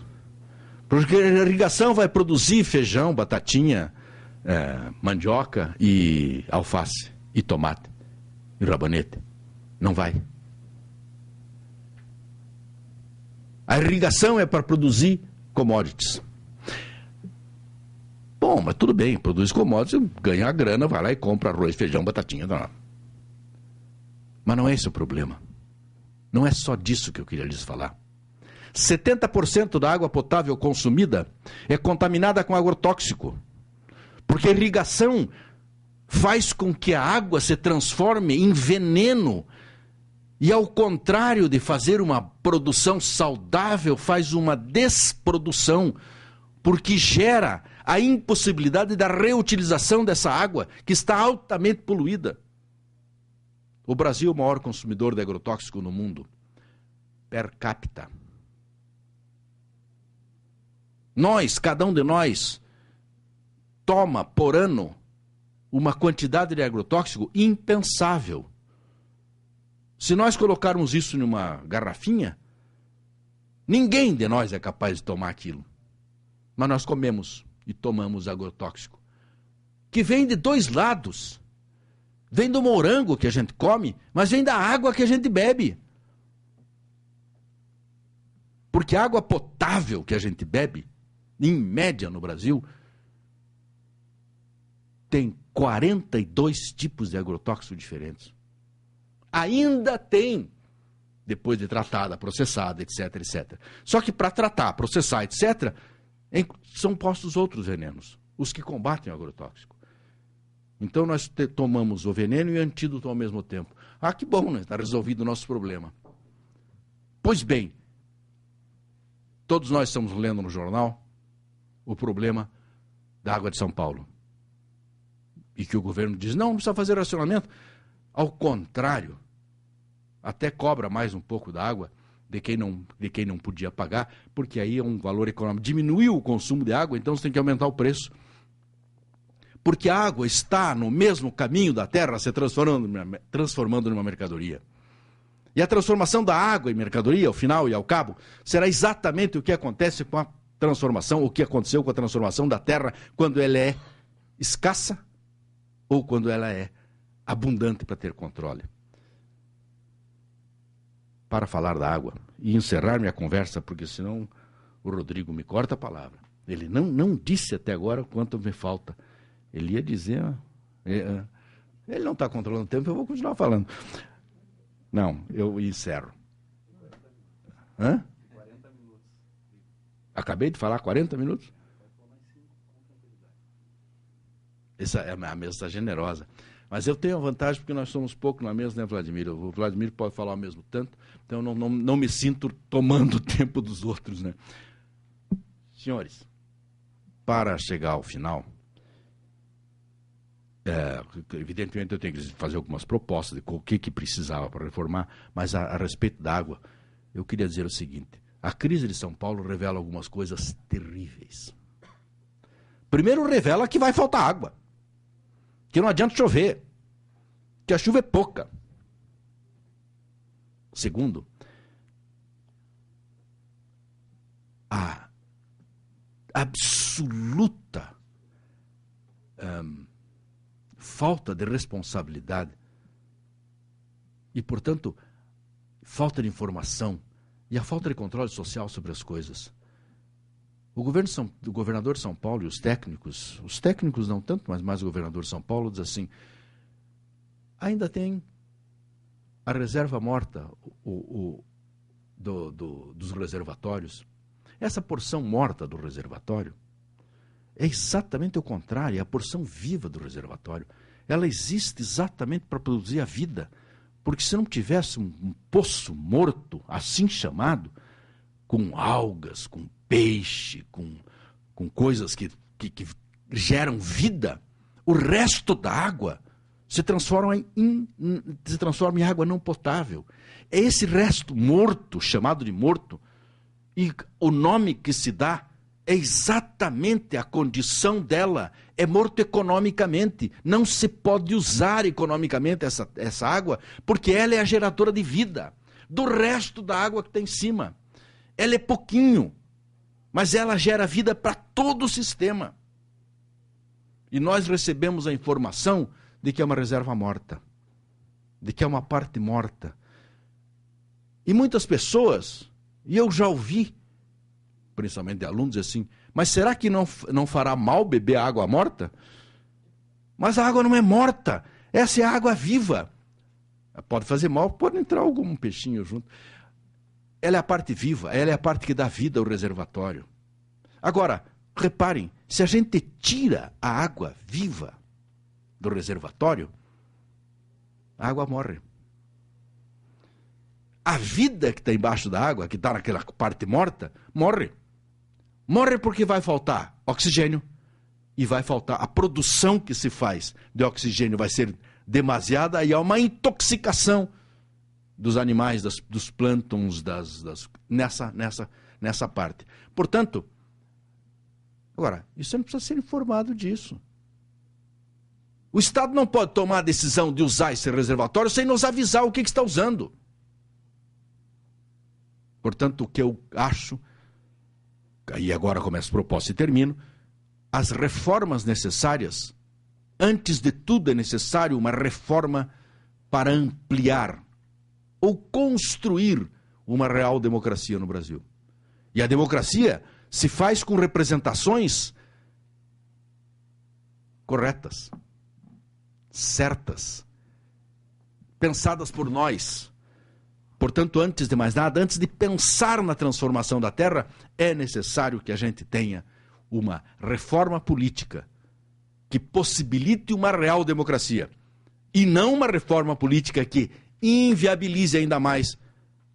Porque a irrigação vai produzir feijão, batatinha, mandioca e alface, e tomate, e rabanete. Não vai. A irrigação é para produzir commodities. Bom, mas tudo bem, produz commodities, ganha a grana, vai lá e compra arroz, feijão, batatinha. Não. Mas não é esse o problema. Não é só disso que eu queria lhes falar. 70% da água potável consumida é contaminada com agrotóxico. Porque a irrigação faz com que a água se transforme em veneno. E ao contrário de fazer uma produção saudável, faz uma desprodução, porque gera a impossibilidade da reutilização dessa água, que está altamente poluída. O Brasil é o maior consumidor de agrotóxico no mundo, per capita. Cada um de nós, toma por ano uma quantidade de agrotóxico impensável. Se nós colocarmos isso numa garrafinha, ninguém de nós é capaz de tomar aquilo. Mas nós comemos e tomamos agrotóxico, que vem de dois lados. Vem do morango que a gente come, mas vem da água que a gente bebe. Porque a água potável que a gente bebe, em média no Brasil, tem 42 tipos de agrotóxicos diferentes. Ainda tem depois de tratada, processada, etc, etc. Só que para tratar, processar, etc, são postos outros venenos, os que combatem o agrotóxico. Então nós tomamos o veneno e o antídoto ao mesmo tempo. Ah, que bom, né? Está resolvido o nosso problema. Pois bem, todos nós estamos lendo no jornal o problema da água de São Paulo. E que o governo diz, não precisa fazer racionamento. Ao contrário, até cobra mais um pouco da água de quem não podia pagar, porque aí é um valor econômico. Diminuiu o consumo de água, então você tem que aumentar o preço. Porque a água está no mesmo caminho da terra, se transformando numa mercadoria. E a transformação da água em mercadoria, ao final e ao cabo, será exatamente o que acontece com a transformação, o que aconteceu com a transformação da terra quando ela é escassa ou quando ela é abundante para ter controle. Para falar da água e encerrar minha conversa, porque senão o Rodrigo me corta a palavra. Ele não disse até agora quanto me falta. Ele ia dizer... Ele não está controlando o tempo, eu vou continuar falando. Não, eu encerro. 40 minutos. Acabei de falar 40 minutos? Essa é a mesa está generosa. Mas eu tenho a vantagem porque nós somos pouco na mesa, né, Vladimir? O Vladimir pode falar ao mesmo tanto, então eu não me sinto tomando o tempo dos outros, né? Senhores, para chegar ao final, evidentemente eu tenho que fazer algumas propostas de o que precisava para reformar, mas a respeito da água, eu queria dizer o seguinte: a crise de São Paulo revela algumas coisas terríveis. Primeiro, revela que vai faltar água, que não adianta chover, que a chuva é pouca. Segundo, a absoluta falta de responsabilidade e, portanto, falta de informação e a falta de controle social sobre as coisas. O governador de São Paulo e os técnicos não tanto, mas mais o governador de São Paulo diz assim, ainda tem a reserva morta dos reservatórios. Essa porção morta do reservatório é exatamente o contrário, é a porção viva do reservatório. Ela existe exatamente para produzir a vida, porque se não tivesse um poço morto, assim chamado, com algas, com peixe, com coisas que geram vida, o resto da água se transforma em água não potável. É esse resto morto, chamado de morto, e o nome que se dá é exatamente a condição dela, é morto economicamente. Não se pode usar economicamente essa água, porque ela é a geradora de vida do resto da água que está em cima. Ela é pouquinho, mas ela gera vida para todo o sistema. E nós recebemos a informação de que é uma reserva morta, de que é uma parte morta. E muitas pessoas, e eu já ouvi, principalmente de alunos, assim, mas será que não fará mal beber a água morta? Mas a água não é morta, essa é a água viva. Pode fazer mal, pode entrar algum peixinho junto. Ela é a parte viva, ela é a parte que dá vida ao reservatório. Agora, reparem, se a gente tira a água viva do reservatório, a água morre. A vida que está embaixo da água, que está naquela parte morta, morre. Morre porque vai faltar oxigênio e vai faltar a produção que se faz de oxigênio, vai ser demasiada e há uma intoxicação dos animais, dos plânctons, nessa parte. Portanto, agora, isso não precisa ser informado disso. O Estado não pode tomar a decisão de usar esse reservatório sem nos avisar o que está usando. Portanto, o que eu acho, aí agora começa a proposta e termino, as reformas necessárias, antes de tudo é necessário uma reforma para ampliar ou construir uma real democracia no Brasil. E a democracia se faz com representações corretas, certas, pensadas por nós. Portanto, antes de mais nada, antes de pensar na transformação da terra, é necessário que a gente tenha uma reforma política que possibilite uma real democracia e não uma reforma política que inviabilize ainda mais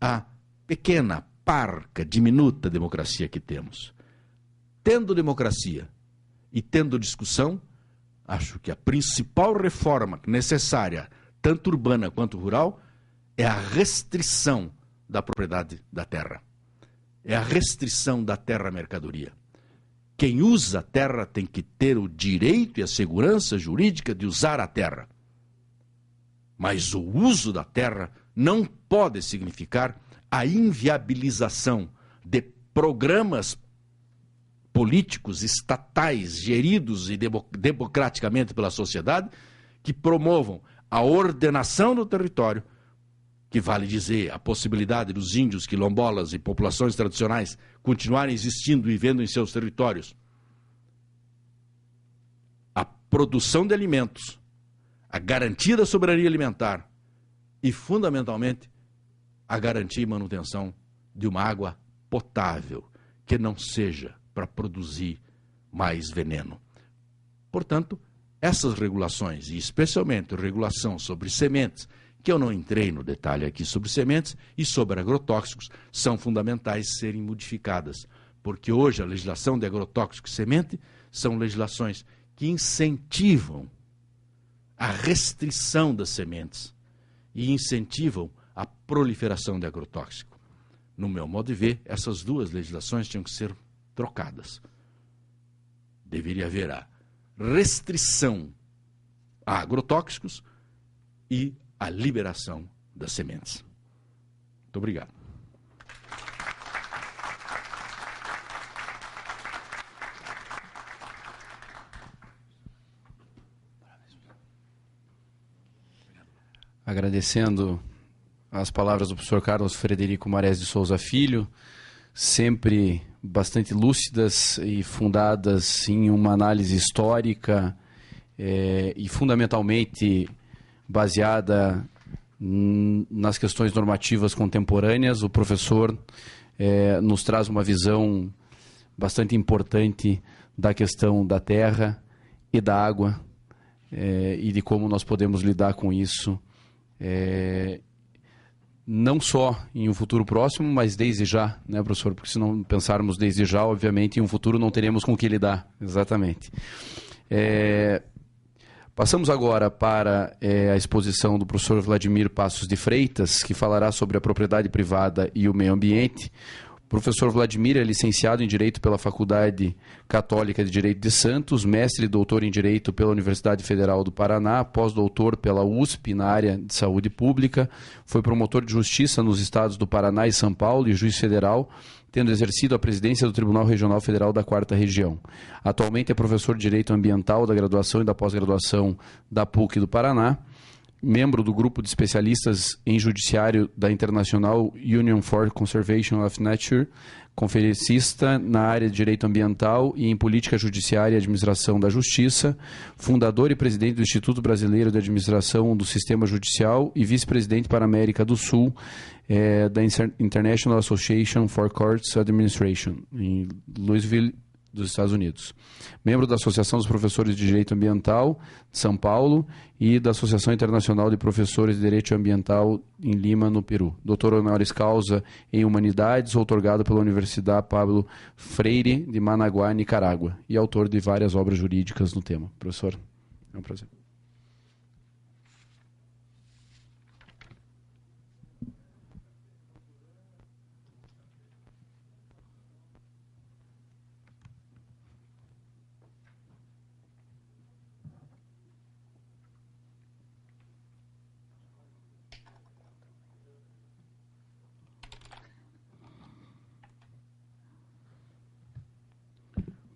a pequena, parca, diminuta democracia que temos. Tendo democracia e tendo discussão, acho que a principal reforma necessária, tanto urbana quanto rural, é a restrição da propriedade da terra. É a restrição da terra-mercadoria. Quem usa a terra tem que ter o direito e a segurança jurídica de usar a terra. Mas o uso da terra não pode significar a inviabilização de programas políticos estatais geridos e democraticamente pela sociedade que promovam a ordenação do território, que vale dizer a possibilidade dos índios, quilombolas e populações tradicionais continuarem existindo e vivendo em seus territórios, a produção de alimentos, a garantia da soberania alimentar e, fundamentalmente, a garantia e manutenção de uma água potável, que não seja para produzir mais veneno. Portanto, essas regulações, e especialmente a regulação sobre sementes, que eu não entrei no detalhe aqui sobre sementes e sobre agrotóxicos, são fundamentais serem modificadas, porque hoje a legislação de agrotóxico e semente são legislações que incentivam a restrição das sementes e incentivam a proliferação de agrotóxico. No meu modo de ver, essas duas legislações tinham que ser trocadas. Deveria haver a restrição a agrotóxicos e a liberação das sementes. Muito obrigado. Agradecendo as palavras do professor Carlos Frederico Marés de Souza Filho, sempre bastante lúcidas e fundadas em uma análise histórica e fundamentalmente baseada nas questões normativas contemporâneas. O professor nos traz uma visão bastante importante da questão da terra e da água e de como nós podemos lidar com isso, não só em um futuro próximo, mas desde já, né, professor? Porque se não pensarmos desde já, obviamente, em um futuro não teremos com que lidar. Exatamente. Passamos agora para a exposição do professor Vladimir Passos de Freitas, que falará sobre a propriedade privada e o meio ambiente. O professor Vladimir é licenciado em Direito pela Faculdade Católica de Direito de Santos, mestre e doutor em Direito pela Universidade Federal do Paraná, pós-doutor pela USP na área de saúde pública, foi promotor de justiça nos estados do Paraná e São Paulo e juiz federal, tendo exercido a presidência do Tribunal Regional Federal da 4ª Região. Atualmente é professor de Direito Ambiental da graduação e da pós-graduação da PUC do Paraná, membro do grupo de especialistas em judiciário da International Union for Conservation of Nature, conferencista na área de direito ambiental e em política judiciária e administração da justiça, fundador e presidente do Instituto Brasileiro de Administração do Sistema Judicial e vice-presidente para a América do Sul da International Association for Courts Administration, em Louisville, dos Estados Unidos. Membro da Associação dos Professores de Direito Ambiental de São Paulo e da Associação Internacional de Professores de Direito Ambiental em Lima, no Peru. Doutor honoris causa em Humanidades, outorgado pela Universidade Pablo Freire de Managuá, Nicarágua, e autor de várias obras jurídicas no tema. Professor, é um prazer.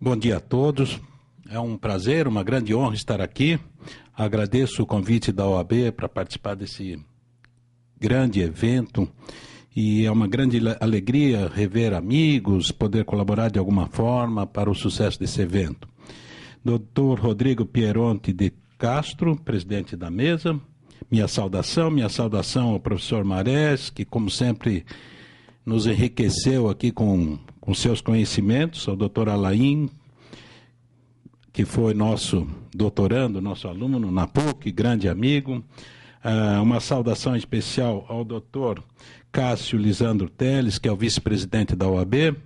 Bom dia a todos. É um prazer, uma grande honra estar aqui. Agradeço o convite da OAB para participar desse grande evento e é uma grande alegria rever amigos, poder colaborar de alguma forma para o sucesso desse evento. Dr. Rodrigo Pieronte de Castro, presidente da mesa, minha saudação ao professor Marés, que, como sempre, nos enriqueceu aqui com seus conhecimentos, ao doutor Alain, que foi nosso doutorando, nosso aluno na PUC, grande amigo. Uma saudação especial ao doutor Cássio Lisandro Teles, que é o vice-presidente da OAB,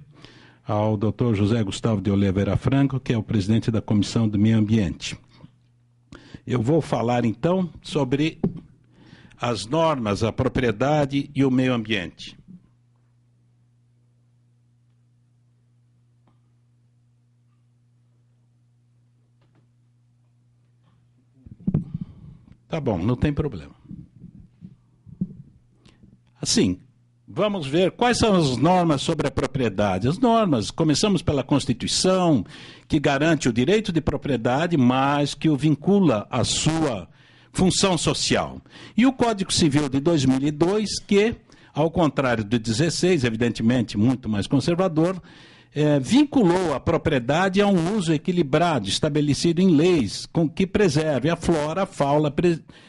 ao doutor José Gustavo de Oliveira Franco, que é o presidente da Comissão do Meio Ambiente. Eu vou falar, então, sobre as normas, a propriedade e o meio ambiente. Tá bom, não tem problema. Assim, vamos ver quais são as normas sobre a propriedade. As normas, começamos pela Constituição, que garante o direito de propriedade, mas que o vincula à sua função social. E o Código Civil de 2002, que, ao contrário do 16, evidentemente muito mais conservador, vinculou a propriedade a um uso equilibrado, estabelecido em leis, com que preserve a flora, a fauna,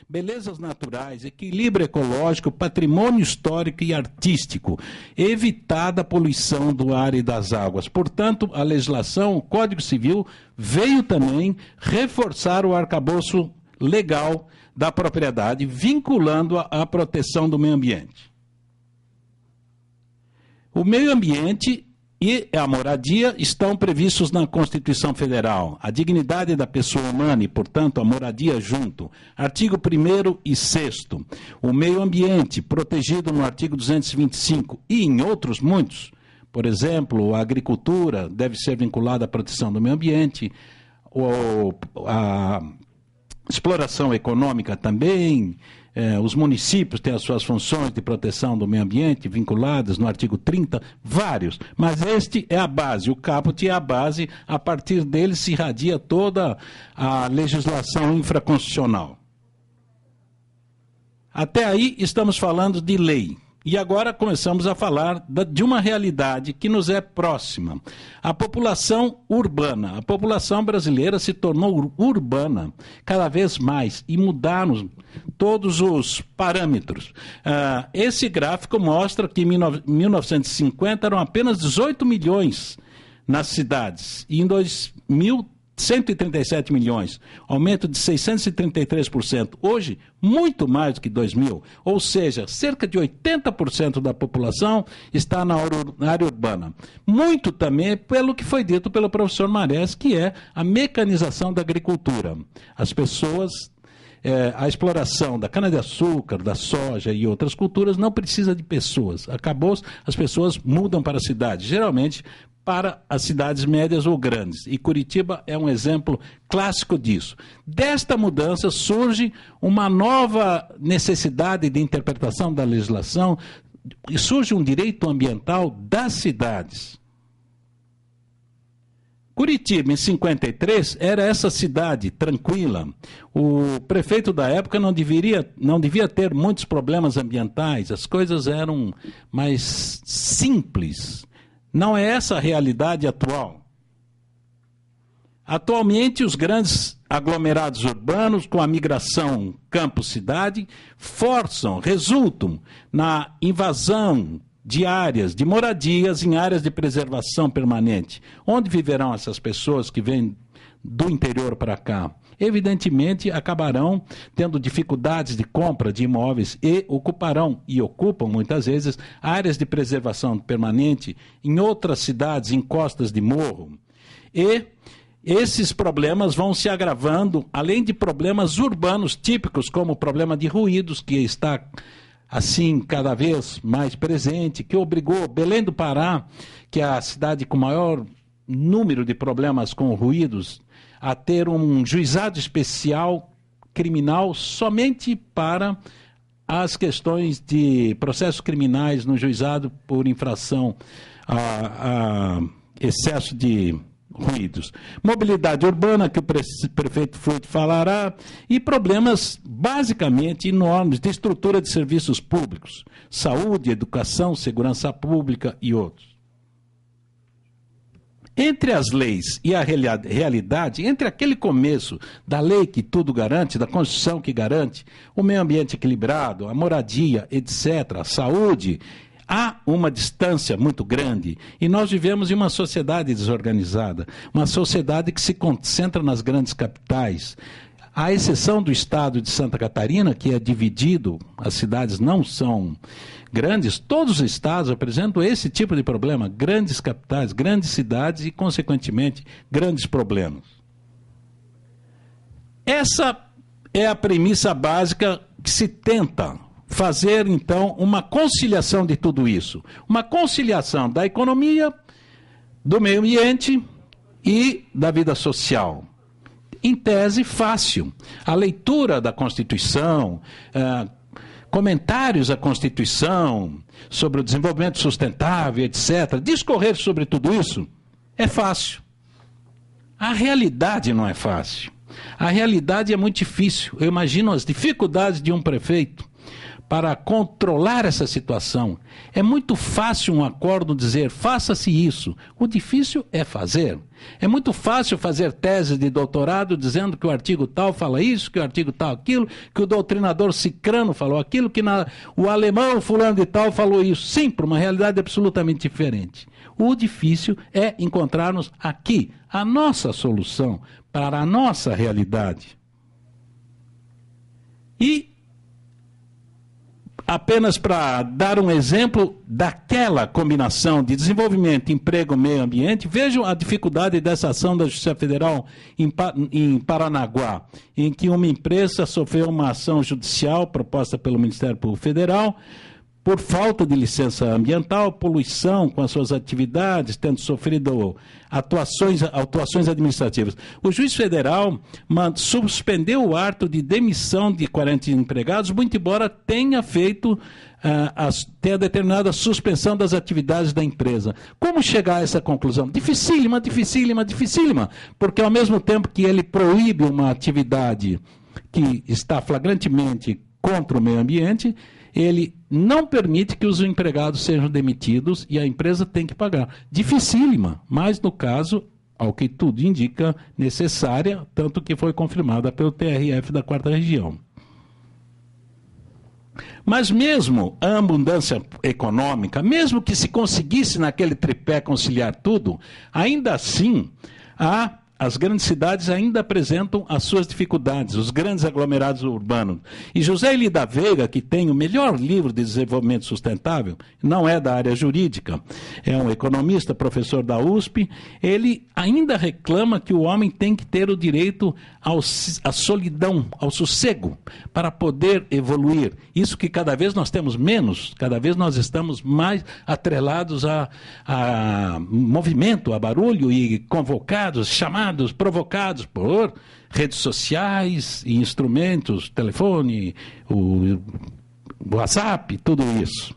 belezas naturais, equilíbrio ecológico, patrimônio histórico e artístico, evitada a poluição do ar e das águas. Portanto, a legislação, o Código Civil, veio também reforçar o arcabouço legal da propriedade, vinculando-a à proteção do meio ambiente. O meio ambiente e a moradia estão previstos na Constituição Federal. A dignidade da pessoa humana e, portanto, a moradia junto. Artigo 1º e 6º. O meio ambiente, protegido no artigo 225 e em outros muitos. Por exemplo, a agricultura deve ser vinculada à proteção do meio ambiente, a exploração econômica também. Os municípios têm as suas funções de proteção do meio ambiente vinculadas no artigo 30, vários, mas este é a base, o caput é a base, a partir dele se irradia toda a legislação infraconstitucional. Até aí estamos falando de lei. E agora começamos a falar de uma realidade que nos é próxima. A população urbana. A população brasileira se tornou urbana cada vez mais e mudaram todos os parâmetros. Esse gráfico mostra que em 1950 eram apenas 18 milhões nas cidades e em 2000 137 milhões, aumento de 633%. Hoje, muito mais do que 2000, ou seja, cerca de 80% da população está na área urbana. Muito também pelo que foi dito pelo professor Marés, que é a mecanização da agricultura. As pessoas, a exploração da cana-de-açúcar, da soja e outras culturas não precisa de pessoas. Acabou, as pessoas mudam para a cidade, geralmente para as cidades médias ou grandes. E Curitiba é um exemplo clássico disso. Desta mudança surge uma nova necessidade de interpretação da legislação e surge um direito ambiental das cidades. Curitiba, em 53, era essa cidade tranquila. O prefeito da época não devia ter muitos problemas ambientais, as coisas eram mais simples. Não é essa a realidade atual. Atualmente, os grandes aglomerados urbanos, com a migração campo-cidade, resultam na invasão de áreas, de moradias em áreas de preservação permanente. Onde viverão essas pessoas que vêm do interior para cá? Evidentemente, acabarão tendo dificuldades de compra de imóveis e ocuparão, e ocupam muitas vezes, áreas de preservação permanente em outras cidades, em costas de morro. E esses problemas vão se agravando, além de problemas urbanos típicos, como o problema de ruídos, que está, assim, cada vez mais presente, que obrigou Belém do Pará, que é a cidade com maior número de problemas com ruídos, a ter um juizado especial criminal somente para as questões de processos criminais no juizado por infração a excesso de ruídos. Mobilidade urbana, que o prefeito Frutti falará, e problemas basicamente enormes de estrutura de serviços públicos, saúde, educação, segurança pública e outros. Entre as leis e a realidade, entre aquele começo da lei que tudo garante, da Constituição que garante, o meio ambiente equilibrado, a moradia, etc., a saúde, há uma distância muito grande. E nós vivemos em uma sociedade desorganizada, uma sociedade que se concentra nas grandes capitais. À exceção do estado de Santa Catarina, que é dividido, as cidades não são grandes, todos os estados apresentam esse tipo de problema, grandes capitais, grandes cidades e, consequentemente, grandes problemas. Essa é a premissa básica que se tenta fazer, então, uma conciliação de tudo isso. Uma conciliação da economia, do meio ambiente e da vida social. Em tese, fácil. A leitura da Constituição, comentários à Constituição sobre o desenvolvimento sustentável, etc., discorrer sobre tudo isso é fácil. A realidade não é fácil. A realidade é muito difícil. Eu imagino as dificuldades de um prefeito para controlar essa situação. É muito fácil um acórdão dizer, faça-se isso. O difícil é fazer. É muito fácil fazer tese de doutorado dizendo que o artigo tal fala isso, que o artigo tal aquilo, que o doutrinador cicrano falou aquilo, que o alemão fulano de tal falou isso. Sim, para uma realidade absolutamente diferente. O difícil é encontrarmos aqui a nossa solução para a nossa realidade. E apenas para dar um exemplo daquela combinação de desenvolvimento, emprego, meio ambiente, vejam a dificuldade dessa ação da Justiça Federal em Paranaguá, em que uma empresa sofreu uma ação judicial proposta pelo Ministério Público Federal por falta de licença ambiental, poluição com as suas atividades, tendo sofrido atuações administrativas. O juiz federal suspendeu o ato de demissão de 40 empregados, muito embora tenha tenha determinado a suspensão das atividades da empresa. Como chegar a essa conclusão? Dificílima, dificílima, dificílima, porque ao mesmo tempo que ele proíbe uma atividade que está flagrantemente contra o meio ambiente, ele não permite que os empregados sejam demitidos e a empresa tem que pagar. Dificílima, mas no caso, ao que tudo indica, necessária, tanto que foi confirmada pelo TRF da 4ª Região. Mas mesmo a abundância econômica, mesmo que se conseguisse naquele tripé conciliar tudo, ainda assim as grandes cidades ainda apresentam as suas dificuldades, os grandes aglomerados urbanos. E José Eli da Veiga, que tem o melhor livro de desenvolvimento sustentável, não é da área jurídica, é um economista, professor da USP, ele ainda reclama que o homem tem que ter o direito à solidão, ao sossego, para poder evoluir. Isso que cada vez nós temos menos, cada vez nós estamos mais atrelados a movimento, a barulho e convocados, chamados, provocados por redes sociais e instrumentos, telefone, o WhatsApp, tudo isso.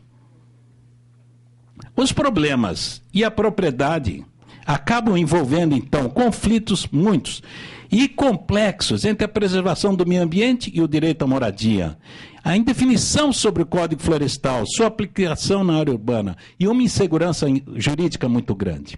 Os problemas e a propriedade acabam envolvendo, então, conflitos muitos e complexos entre a preservação do meio ambiente e o direito à moradia. A indefinição sobre o Código Florestal, sua aplicação na área urbana e uma insegurança jurídica muito grande.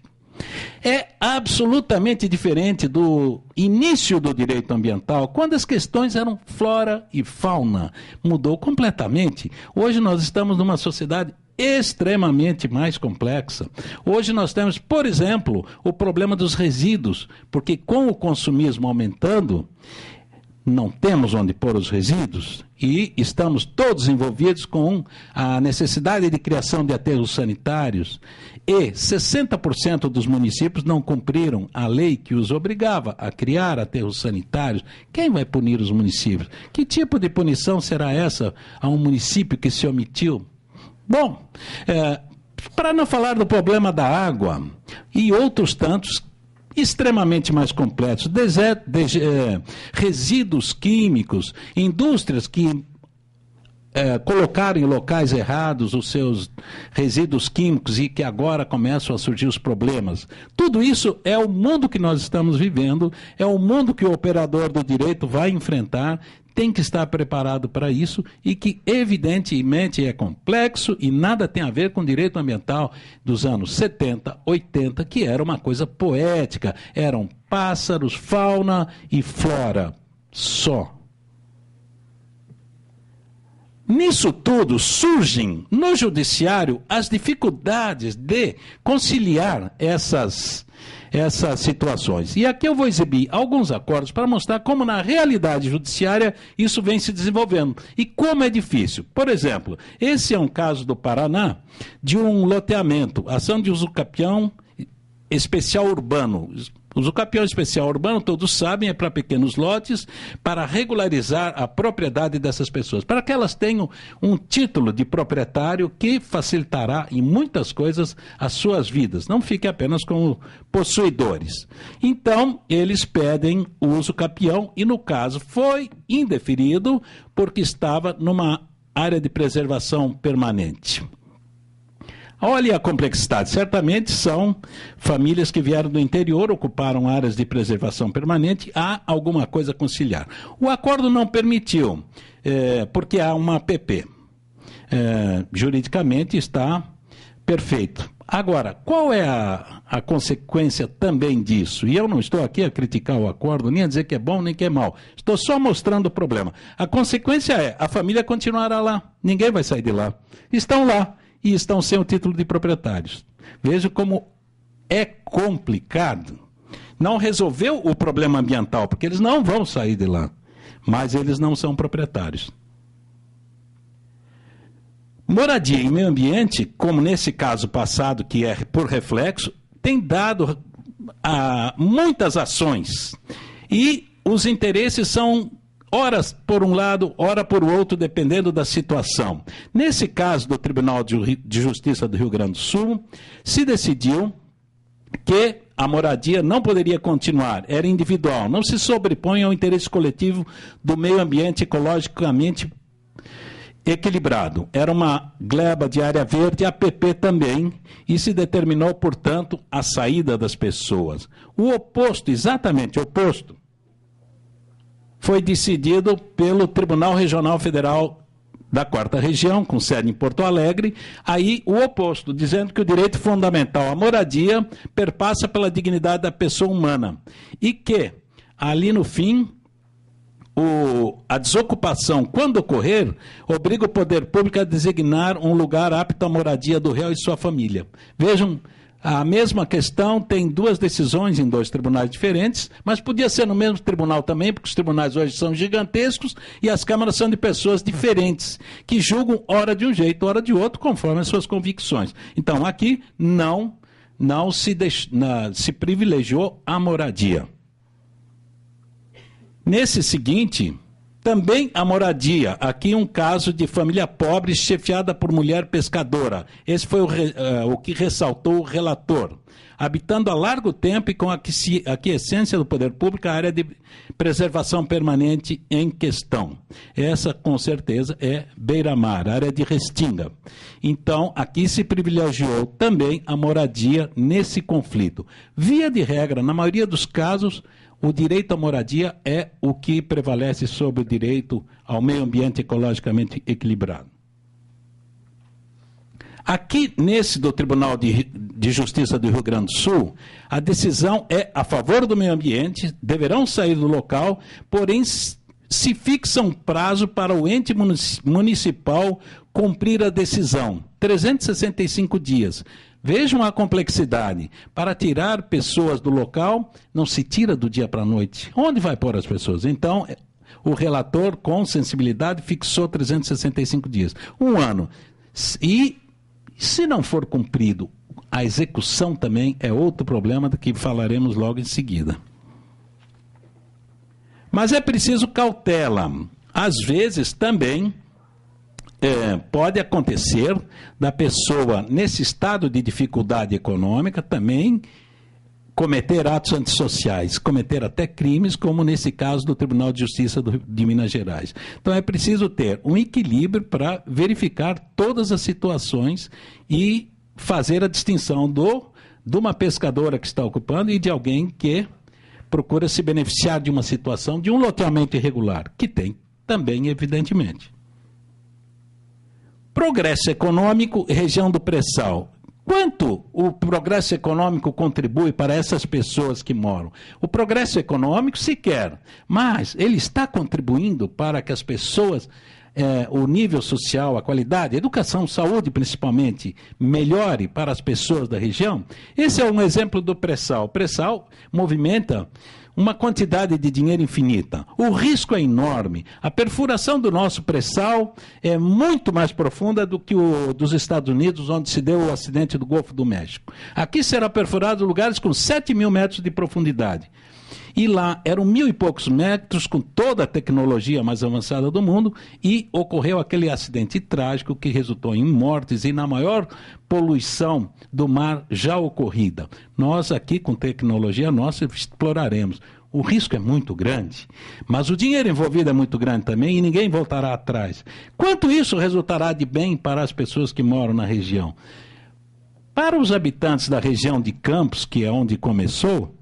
É absolutamente diferente do início do direito ambiental, quando as questões eram flora e fauna. Mudou completamente. Hoje nós estamos numa sociedade extremamente mais complexa. Hoje nós temos, por exemplo, o problema dos resíduos, porque com o consumismo aumentando, não temos onde pôr os resíduos e estamos todos envolvidos com a necessidade de criação de aterros sanitários e 60% dos municípios não cumpriram a lei que os obrigava a criar aterros sanitários. Quem vai punir os municípios? Que tipo de punição será essa a um município que se omitiu? Bom, para não falar do problema da água e outros tantos extremamente mais complexos, resíduos químicos, indústrias que colocaram em locais errados os seus resíduos químicos e que agora começam a surgir os problemas. Tudo isso é o mundo que nós estamos vivendo, é o mundo que o operador do direito vai enfrentar, tem que estar preparado para isso e que, evidentemente, é complexo e nada tem a ver com o direito ambiental dos anos 70, 80, que era uma coisa poética, eram pássaros, fauna e flora só. Nisso tudo surgem no judiciário as dificuldades de conciliar essas situações. E aqui eu vou exibir alguns acordos para mostrar como na realidade judiciária isso vem se desenvolvendo e como é difícil. Por exemplo, esse é um caso do Paraná de um loteamento, ação de usucapião especial urbano. O usucapião especial urbano, todos sabem, é para pequenos lotes, para regularizar a propriedade dessas pessoas, para que elas tenham um título de proprietário que facilitará em muitas coisas as suas vidas, não fiquem apenas como possuidores. Então, eles pedem o usucapião e, no caso, foi indeferido porque estava numa área de preservação permanente. Olha a complexidade. Certamente são famílias que vieram do interior, ocuparam áreas de preservação permanente, há alguma coisa a conciliar. O acordo não permitiu, porque há uma APP. Juridicamente está perfeito. Agora, qual é a consequência também disso? E eu não estou aqui a criticar o acordo, nem a dizer que é bom nem que é mau. Estou só mostrando o problema. A consequência é, a família continuará lá. Ninguém vai sair de lá. Estão lá. E estão sem o título de proprietários. Veja como é complicado. Não resolveu o problema ambiental, porque eles não vão sair de lá, mas eles não são proprietários. Moradia e meio ambiente, como nesse caso passado, que é por reflexo, tem dado muitas ações. E os interesses são ora por um lado, ora por outro, dependendo da situação. Nesse caso do Tribunal de Justiça do Rio Grande do Sul, se decidiu que a moradia não poderia continuar, era individual, não se sobrepõe ao interesse coletivo do meio ambiente ecologicamente equilibrado. Era uma gleba de área verde, APP também, e se determinou, portanto, a saída das pessoas. O oposto, exatamente o oposto, foi decidido pelo Tribunal Regional Federal da 4ª Região, com sede em Porto Alegre, aí o oposto, dizendo que o direito fundamental à moradia perpassa pela dignidade da pessoa humana e que, ali no fim, a desocupação, quando ocorrer, obriga o poder público a designar um lugar apto à moradia do réu e sua família. Vejam, a mesma questão tem duas decisões em dois tribunais diferentes, mas podia ser no mesmo tribunal também, porque os tribunais hoje são gigantescos e as câmaras são de pessoas diferentes, que julgam ora de um jeito, ora de outro, conforme as suas convicções. Então, aqui não se privilegiou a moradia. Nesse seguinte, também a moradia, aqui um caso de família pobre chefiada por mulher pescadora. Esse foi o que ressaltou o relator. Habitando há largo tempo e com a aquiescência do poder público a área de preservação permanente em questão. Essa, com certeza, é beira-mar, área de restinga. Então, aqui se privilegiou também a moradia nesse conflito. Via de regra, na maioria dos casos, o direito à moradia é o que prevalece sobre o direito ao meio ambiente ecologicamente equilibrado. Aqui, nesse do Tribunal de Justiça do Rio Grande do Sul, a decisão é a favor do meio ambiente, deverão sair do local, porém se fixa um prazo para o ente municipal cumprir a decisão, 365 dias. Vejam a complexidade. Para tirar pessoas do local, não se tira do dia para a noite. Onde vai pôr as pessoas? Então, o relator, com sensibilidade, fixou 365 dias. 1 ano. E, se não for cumprido, a execução também é outro problema do que falaremos logo em seguida. Mas é preciso cautela. Às vezes, também pode acontecer da pessoa, nesse estado de dificuldade econômica, também cometer atos antissociais, cometer até crimes, como nesse caso do Tribunal de Justiça de Minas Gerais. Então é preciso ter um equilíbrio para verificar todas as situações e fazer a distinção de uma pescadora que está ocupando e de alguém que procura se beneficiar de uma situação, de um loteamento irregular, que tem também, evidentemente. Progresso econômico, região do pré-sal. Quanto o progresso econômico contribui para essas pessoas que moram? O progresso econômico se quer, mas ele está contribuindo para que as pessoas, o nível social, a qualidade, a educação, saúde principalmente, melhore para as pessoas da região? Esse é um exemplo do pré-sal. O pré-sal movimenta uma quantidade de dinheiro infinita. O risco é enorme. A perfuração do nosso pré-sal é muito mais profunda do que o dos Estados Unidos, onde se deu o acidente do Golfo do México. Aqui será perfurado lugares com 7.000 metros de profundidade. E lá eram 1.000 e poucos metros, com toda a tecnologia mais avançada do mundo, e ocorreu aquele acidente trágico que resultou em mortes e na maior poluição do mar já ocorrida. Nós aqui, com tecnologia nossa, exploraremos. O risco é muito grande, mas o dinheiro envolvido é muito grande também e ninguém voltará atrás. Quanto isso resultará de bem para as pessoas que moram na região? Para os habitantes da região de Campos, que é onde começou,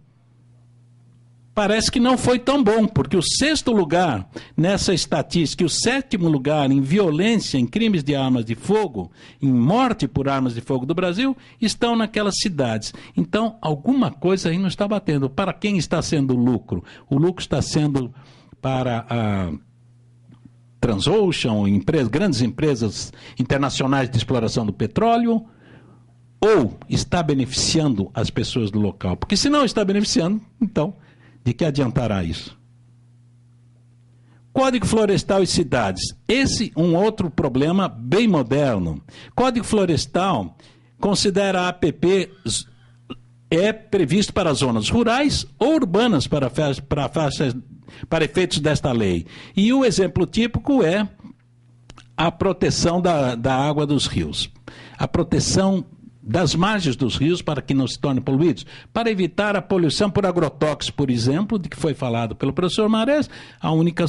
parece que não foi tão bom, porque o 6º lugar nessa estatística e o 7º lugar em violência, em crimes de armas de fogo, em morte por armas de fogo do Brasil, estão naquelas cidades. Então, alguma coisa aí não está batendo. Para quem está sendo o lucro? O lucro está sendo para a Transocean, grandes empresas internacionais de exploração do petróleo, ou está beneficiando as pessoas do local? Porque se não está beneficiando, então, de que adiantará isso? Código Florestal e Cidades. Esse um outro problema bem moderno. Código Florestal considera a APP é previsto para zonas rurais ou urbanas para efeitos desta lei. E o exemplo típico é a proteção da água dos rios. A proteção das margens dos rios para que não se tornem poluídos, para evitar a poluição por agrotóxicos, por exemplo, de que foi falado pelo professor Marés. A única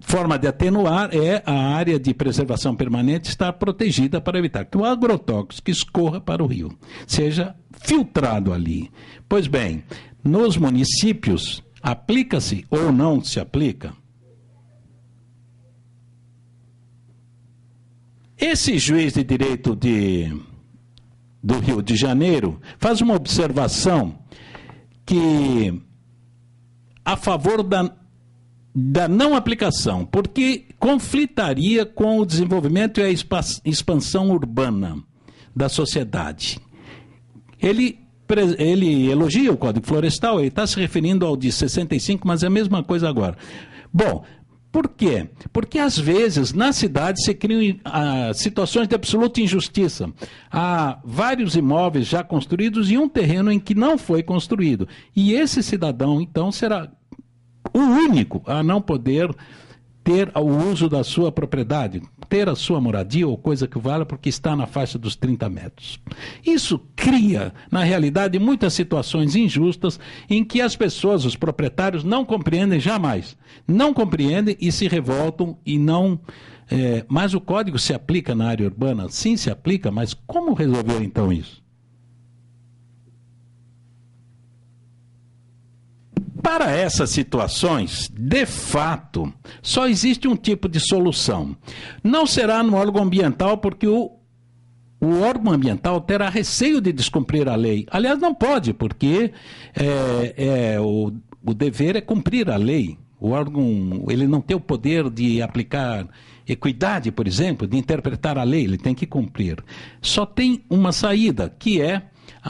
forma de atenuar é a área de preservação permanente estar protegida para evitar que o agrotóxico escorra para o rio, seja filtrado ali. Pois bem, nos municípios, aplica-se ou não se aplica? Esse juiz de direito do Rio de Janeiro faz uma observação que a favor da não aplicação, porque conflitaria com o desenvolvimento e a expansão urbana da sociedade. Ele elogia o Código Florestal, ele está se referindo ao de 65, mas é a mesma coisa agora. Bom, por quê? Porque, às vezes, na cidade se criam situações de absoluta injustiça. Há vários imóveis já construídos e um terreno em que não foi construído. E esse cidadão, então, será o único a não poder ter o uso da sua propriedade, ter a sua moradia ou coisa que valha, porque está na faixa dos 30 metros. Isso cria, na realidade, muitas situações injustas em que as pessoas, os proprietários, não compreendem jamais. Não compreendem e se revoltam e não... mas o código se aplica na área urbana? Sim, se aplica, mas como resolver então isso? Para essas situações, de fato, só existe um tipo de solução. Não será no órgão ambiental, porque o órgão ambiental terá receio de descumprir a lei. Aliás, não pode, porque o dever é cumprir a lei. O órgão, ele não tem o poder de aplicar equidade, por exemplo, de interpretar a lei, ele tem que cumprir. Só tem uma saída, que é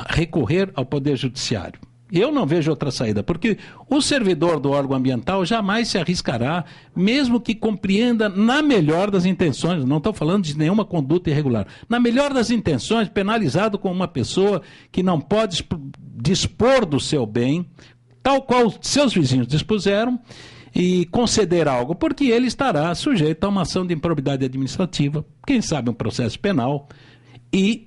recorrer ao Poder Judiciário. Eu não vejo outra saída, porque o servidor do órgão ambiental jamais se arriscará, mesmo que compreenda na melhor das intenções, não estou falando de nenhuma conduta irregular, na melhor das intenções, penalizado com uma pessoa que não pode dispor do seu bem, tal qual seus vizinhos dispuseram, e conceder algo, porque ele estará sujeito a uma ação de improbidade administrativa, quem sabe um processo penal, e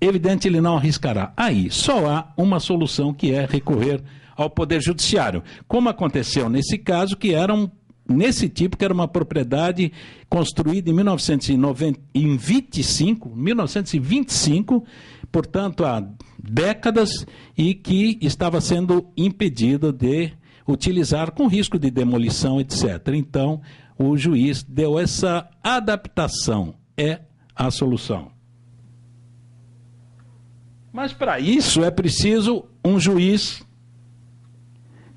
evidente ele não arriscará. Aí só há uma solução, que é recorrer ao Poder Judiciário, como aconteceu nesse caso, que era uma propriedade construída em 1925, portanto há décadas, e que estava sendo impedida de utilizar com risco de demolição, etc. Então, o juiz deu essa adaptação, é a solução. Mas para isso é preciso um juiz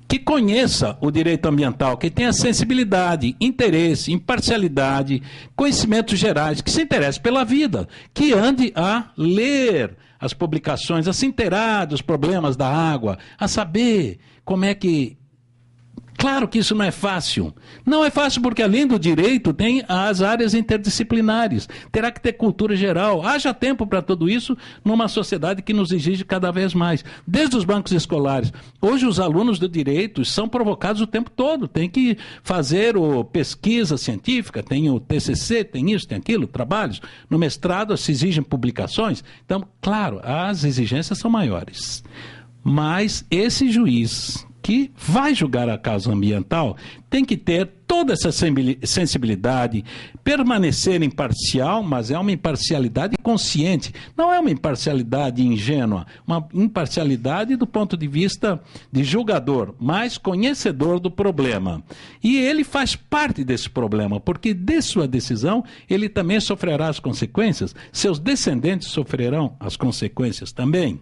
que conheça o direito ambiental, que tenha sensibilidade, interesse, imparcialidade, conhecimentos gerais, que se interesse pela vida, que ande a ler as publicações, a se inteirar dos problemas da água, a saber como é que... Claro que isso não é fácil. Não é fácil porque, além do direito, tem as áreas interdisciplinares. Terá que ter cultura geral. Haja tempo para tudo isso numa sociedade que nos exige cada vez mais. Desde os bancos escolares. Hoje, os alunos do direito são provocados o tempo todo. Tem que fazer pesquisa científica, tem o TCC, tem isso, tem aquilo, trabalhos. No mestrado, se exigem publicações. Então, claro, as exigências são maiores. Mas esse juiz que vai julgar a causa ambiental tem que ter toda essa sensibilidade, permanecer imparcial, mas é uma imparcialidade consciente, não é uma imparcialidade ingênua, uma imparcialidade do ponto de vista de julgador, mas conhecedor do problema. E ele faz parte desse problema, porque de sua decisão ele também sofrerá as consequências, seus descendentes sofrerão as consequências também.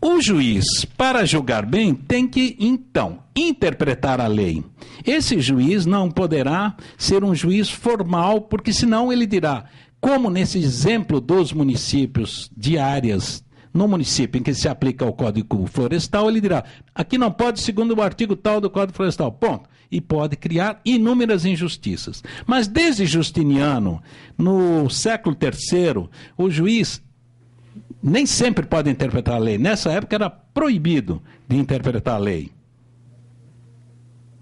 O juiz, para julgar bem, tem que, então, interpretar a lei. Esse juiz não poderá ser um juiz formal, porque senão ele dirá, como nesse exemplo dos municípios de áreas, no município em que se aplica o Código Florestal, ele dirá, aqui não pode, segundo o artigo tal do Código Florestal, ponto. E pode criar inúmeras injustiças. Mas desde Justiniano, no século III, o juiz nem sempre pode interpretar a lei. Nessa época era proibido de interpretar a lei.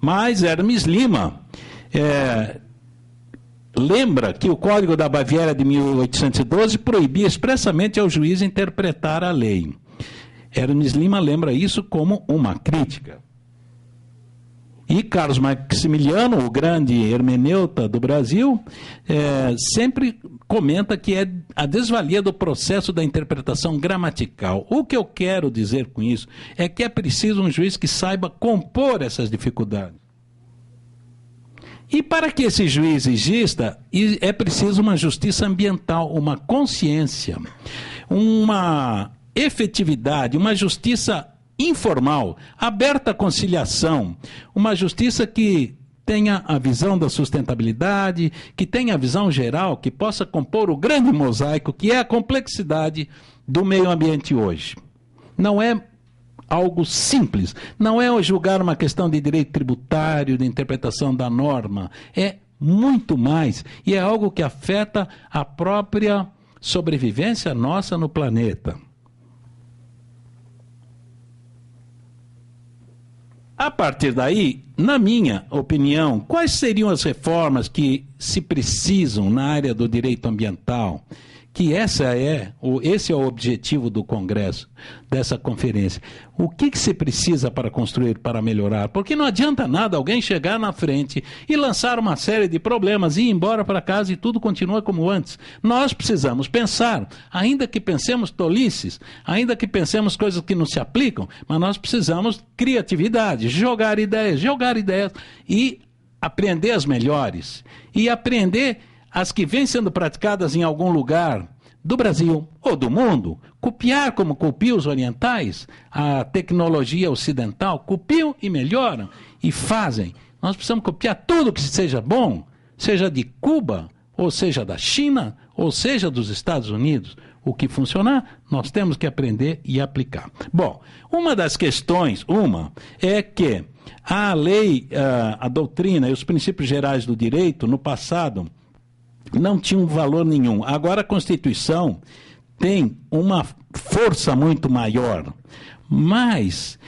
Mas Hermes Lima lembra que o Código da Baviera de 1812 proibia expressamente ao juiz interpretar a lei. Hermes Lima lembra isso como uma crítica. E Carlos Maximiliano, o grande hermeneuta do Brasil, sempre comenta que é a desvalia do processo da interpretação gramatical. O que eu quero dizer com isso é que é preciso um juiz que saiba compor essas dificuldades. E para que esse juiz exista, é preciso uma justiça ambiental, uma consciência, uma efetividade, uma justiça informal, aberta à conciliação, uma justiça que tenha a visão da sustentabilidade, que tenha a visão geral, que possa compor o grande mosaico que é a complexidade do meio ambiente hoje. Não é algo simples, não é julgar uma questão de direito tributário, de interpretação da norma, é muito mais, e é algo que afeta a própria sobrevivência nossa no planeta. A partir daí, na minha opinião, quais seriam as reformas que se precisam na área do direito ambiental? Que esse é o objetivo do Congresso, dessa conferência. O que se precisa para construir, para melhorar? Porque não adianta nada alguém chegar na frente e lançar uma série de problemas e ir embora para casa e tudo continua como antes. Nós precisamos pensar, ainda que pensemos tolices, ainda que pensemos coisas que não se aplicam, mas nós precisamos criatividade, jogar ideias e aprender as melhores. E aprender as que vêm sendo praticadas em algum lugar do Brasil ou do mundo, copiar como copiam os orientais, a tecnologia ocidental, copiam e melhoram e fazem. Nós precisamos copiar tudo que seja bom, seja de Cuba, ou seja da China, ou seja dos Estados Unidos. O que funcionar, nós temos que aprender e aplicar. Bom, uma das questões, é que a lei, a doutrina e os princípios gerais do direito, no passado, não tinham valor nenhum. Agora a Constituição tem uma força muito maior. Mas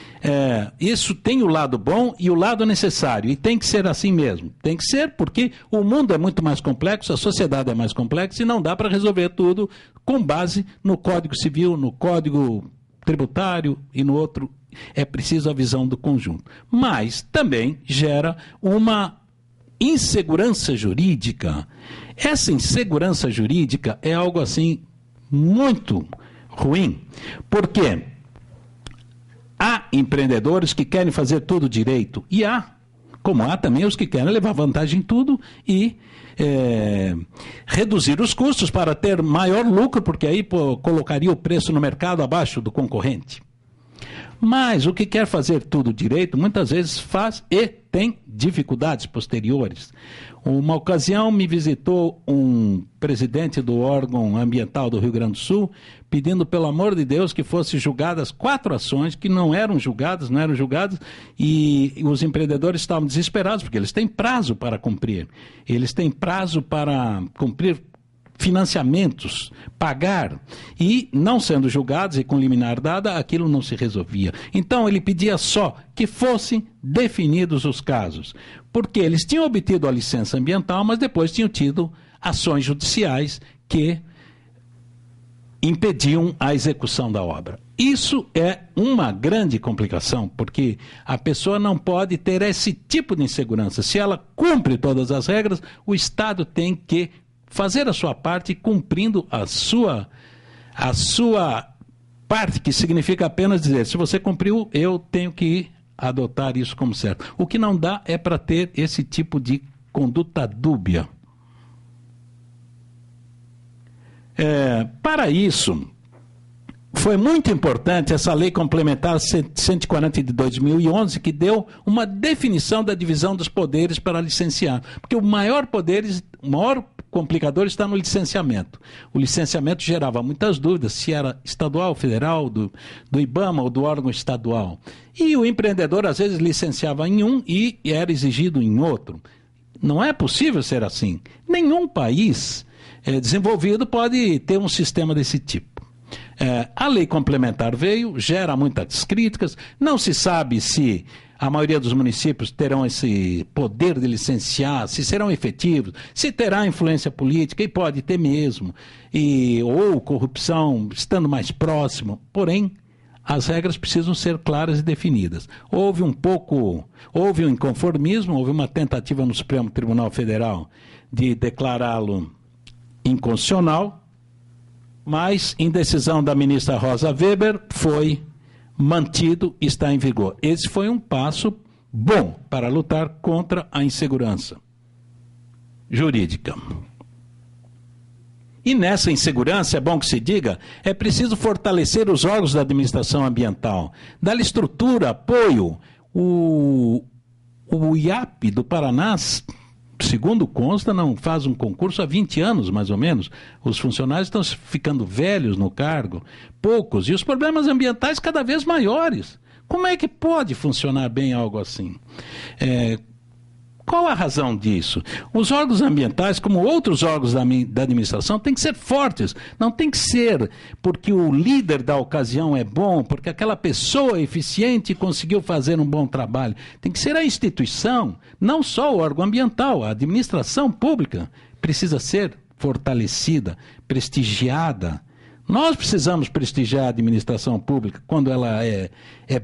isso tem o lado bom e o lado necessário, e tem que ser assim mesmo. Tem que ser porque o mundo é muito mais complexo, a sociedade é mais complexa e não dá para resolver tudo com base no Código Civil, no Código Tributário e no outro. É preciso a visão do conjunto. Mas também gera uma insegurança jurídica. Essa insegurança jurídica é algo assim muito ruim, porque há empreendedores que querem fazer tudo direito, e como há também os que querem levar vantagem em tudo e reduzir os custos para ter maior lucro, porque aí colocaria o preço no mercado abaixo do concorrente. Mas o que quer fazer tudo direito, muitas vezes faz e tem dificuldades posteriores. Uma ocasião me visitou um presidente do órgão ambiental do Rio Grande do Sul, pedindo, pelo amor de Deus, que fossem julgadas 4 ações que não eram julgadas, e os empreendedores estavam desesperados, porque eles têm prazo para cumprir. Eles têm prazo para cumprir financiamentos, pagar, e não sendo julgados e com liminar dada, aquilo não se resolvia. Então ele pedia só que fossem definidos os casos, porque eles tinham obtido a licença ambiental, mas depois tinham tido ações judiciais que impediam a execução da obra. Isso é uma grande complicação, porque a pessoa não pode ter esse tipo de insegurança. Se ela cumpre todas as regras, o Estado tem que fazer a sua parte, cumprindo a sua parte, que significa apenas dizer, se você cumpriu, eu tenho que adotar isso como certo. O que não dá é para ter esse tipo de conduta dúbia. Para isso, foi muito importante essa lei complementar 140 de 2011, que deu uma definição da divisão dos poderes para licenciar. Porque o maior complicador está no licenciamento. O licenciamento gerava muitas dúvidas, se era estadual, federal, do IBAMA ou do órgão estadual. E o empreendedor, às vezes, licenciava em um e era exigido em outro. Não é possível ser assim. Nenhum país desenvolvido pode ter um sistema desse tipo. A lei complementar veio, gera muitas críticas, não se sabe se a maioria dos municípios terão esse poder de licenciar, se serão efetivos, se terá influência política, e pode ter mesmo, ou corrupção estando mais próximo, porém, as regras precisam ser claras e definidas. Houve um inconformismo, houve uma tentativa no Supremo Tribunal Federal de declará-lo inconstitucional, mas, em decisão da ministra Rosa Weber, foi mantido e está em vigor. Esse foi um passo bom para lutar contra a insegurança jurídica. E nessa insegurança, é bom que se diga, é preciso fortalecer os órgãos da administração ambiental, dar estrutura, apoio. O IAP do Paraná, segundo consta, não faz um concurso há 20 anos, mais ou menos. Os funcionários estão ficando velhos no cargo, poucos, e os problemas ambientais cada vez maiores. Como é que pode funcionar bem algo assim? Qual a razão disso? Os órgãos ambientais, como outros órgãos da administração, têm que ser fortes. Não tem que ser porque o líder da ocasião é bom, porque aquela pessoa eficiente conseguiu fazer um bom trabalho. Tem que ser a instituição, não só o órgão ambiental. A administração pública precisa ser fortalecida, prestigiada. Nós precisamos prestigiar a administração pública quando ela é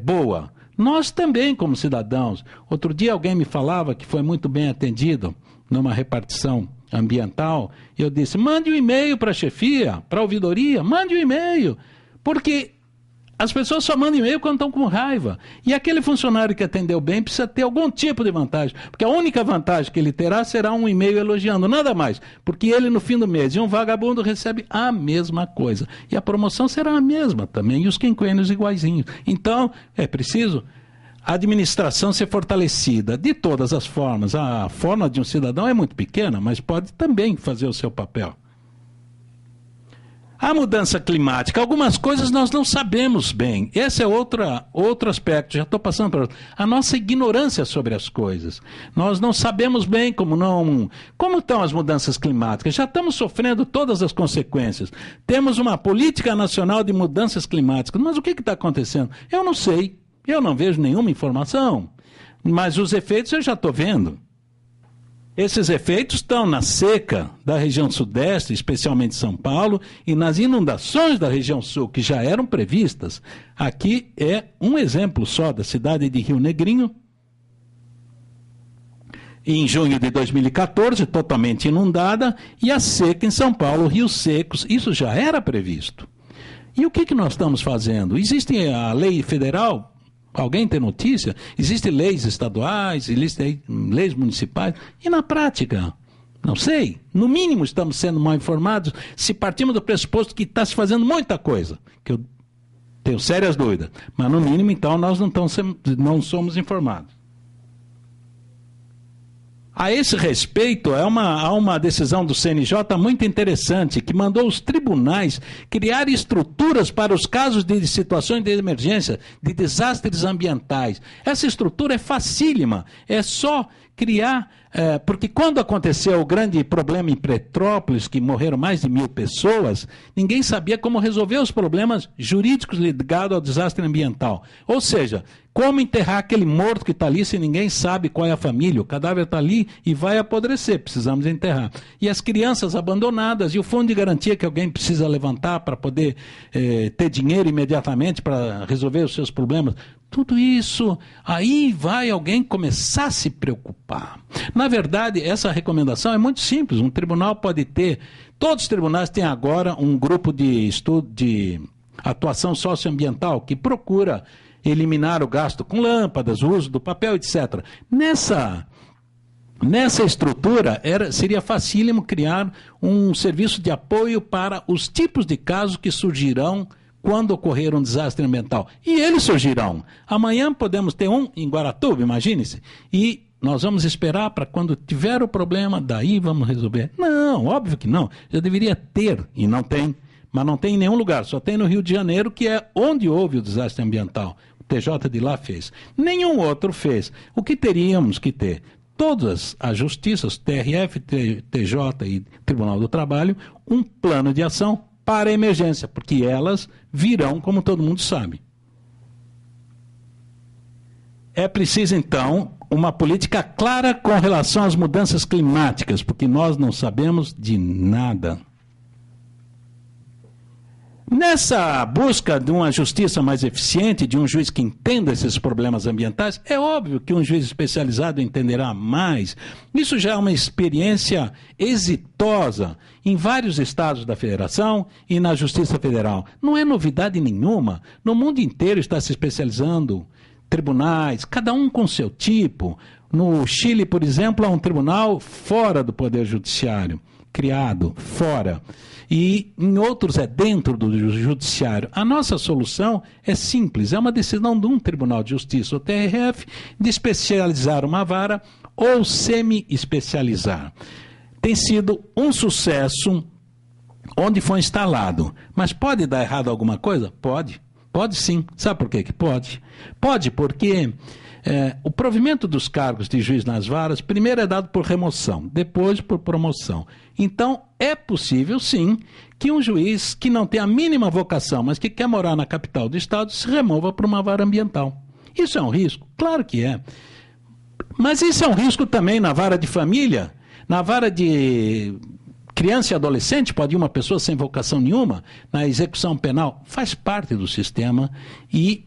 boa. Nós também, como cidadãos. Outro dia alguém me falava que foi muito bem atendido numa repartição ambiental. Eu disse, mande um e-mail para a chefia, para a ouvidoria, mande um e-mail. Porque as pessoas só mandam e-mail quando estão com raiva. E aquele funcionário que atendeu bem precisa ter algum tipo de vantagem. Porque a única vantagem que ele terá será um e-mail elogiando, nada mais. Porque ele, no fim do mês, e um vagabundo recebe a mesma coisa. E a promoção será a mesma também, e os quinquênios iguaizinhos. Então, é preciso a administração ser fortalecida de todas as formas. A forma de um cidadão é muito pequena, mas pode também fazer o seu papel. A mudança climática, algumas coisas nós não sabemos bem. Esse é outro aspecto, já estou passando para a nossa ignorância sobre as coisas. Nós não sabemos bem como estão as mudanças climáticas. Já estamos sofrendo todas as consequências. Temos uma política nacional de mudanças climáticas, mas o que está acontecendo? Eu não sei, eu não vejo nenhuma informação, mas os efeitos eu já estou vendo. Esses efeitos estão na seca da região sudeste, especialmente São Paulo, e nas inundações da região sul, que já eram previstas. Aqui é um exemplo só da cidade de Rio Negrinho. Em junho de 2014, totalmente inundada, e a seca em São Paulo, rios secos, isso já era previsto. E o que nós estamos fazendo? Existe a lei federal. Alguém tem notícia? Existem leis estaduais, existem leis municipais, e na prática, não sei, no mínimo estamos sendo mal informados se partimos do pressuposto que está se fazendo muita coisa, que eu tenho sérias dúvidas, mas no mínimo então nós não somos informados. A esse respeito, há uma decisão do CNJ muito interessante, que mandou os tribunais criar estruturas para os casos de situações de emergência, de desastres ambientais. Essa estrutura é facílima, é só criar, porque quando aconteceu o grande problema em Petrópolis, que morreram mais de 1.000 pessoas, ninguém sabia como resolver os problemas jurídicos ligados ao desastre ambiental. Ou seja, como enterrar aquele morto que está ali se ninguém sabe qual é a família? O cadáver está ali e vai apodrecer, precisamos enterrar. E as crianças abandonadas, e o fundo de garantia que alguém precisa levantar para poder ter dinheiro imediatamente para resolver os seus problemas. Tudo isso, aí vai alguém começar a se preocupar. Na verdade, essa recomendação é muito simples. Um tribunal pode ter, todos os tribunais têm agora um grupo de estudo de atuação socioambiental que procura eliminar o gasto com lâmpadas, o uso do papel, etc. Nessa estrutura, seria facílimo criar um serviço de apoio para os tipos de casos que surgirão quando ocorrer um desastre ambiental. E eles surgirão. Amanhã podemos ter um em Guaratuba, imagine-se. E nós vamos esperar para quando tiver o problema, daí vamos resolver. Não, óbvio que não. Já deveria ter, e não tem. Mas não tem em nenhum lugar. Só tem no Rio de Janeiro, que é onde houve o desastre ambiental. O TJ de lá fez. Nenhum outro fez. O que teríamos que ter? Todas as justiças, TRF, TJ e Tribunal do Trabalho, um plano de ação para a emergência, porque elas virão, como todo mundo sabe. É preciso, então, uma política clara com relação às mudanças climáticas, porque nós não sabemos de nada. Nessa busca de uma justiça mais eficiente, de um juiz que entenda esses problemas ambientais, é óbvio que um juiz especializado entenderá mais. Isso já é uma experiência exitosa em vários estados da federação e na Justiça Federal. Não é novidade nenhuma. No mundo inteiro está se especializando tribunais, cada um com seu tipo. No Chile, por exemplo, há um tribunal fora do Poder Judiciário, criado fora. E em outros é dentro do judiciário. A nossa solução é simples, é uma decisão de um Tribunal de Justiça, o TRF, de especializar uma vara ou semi-especializar. Tem sido um sucesso onde foi instalado. Mas pode dar errado alguma coisa? Pode. Pode sim. Sabe por quê que pode? Pode porque o provimento dos cargos de juiz nas varas, primeiro é dado por remoção, depois por promoção. Então, é possível, sim, que um juiz que não tem a mínima vocação, mas que quer morar na capital do estado, se remova para uma vara ambiental. Isso é um risco? Claro que é. Mas isso é um risco também na vara de família, na vara de criança e adolescente, pode ir uma pessoa sem vocação nenhuma, na execução penal, faz parte do sistema e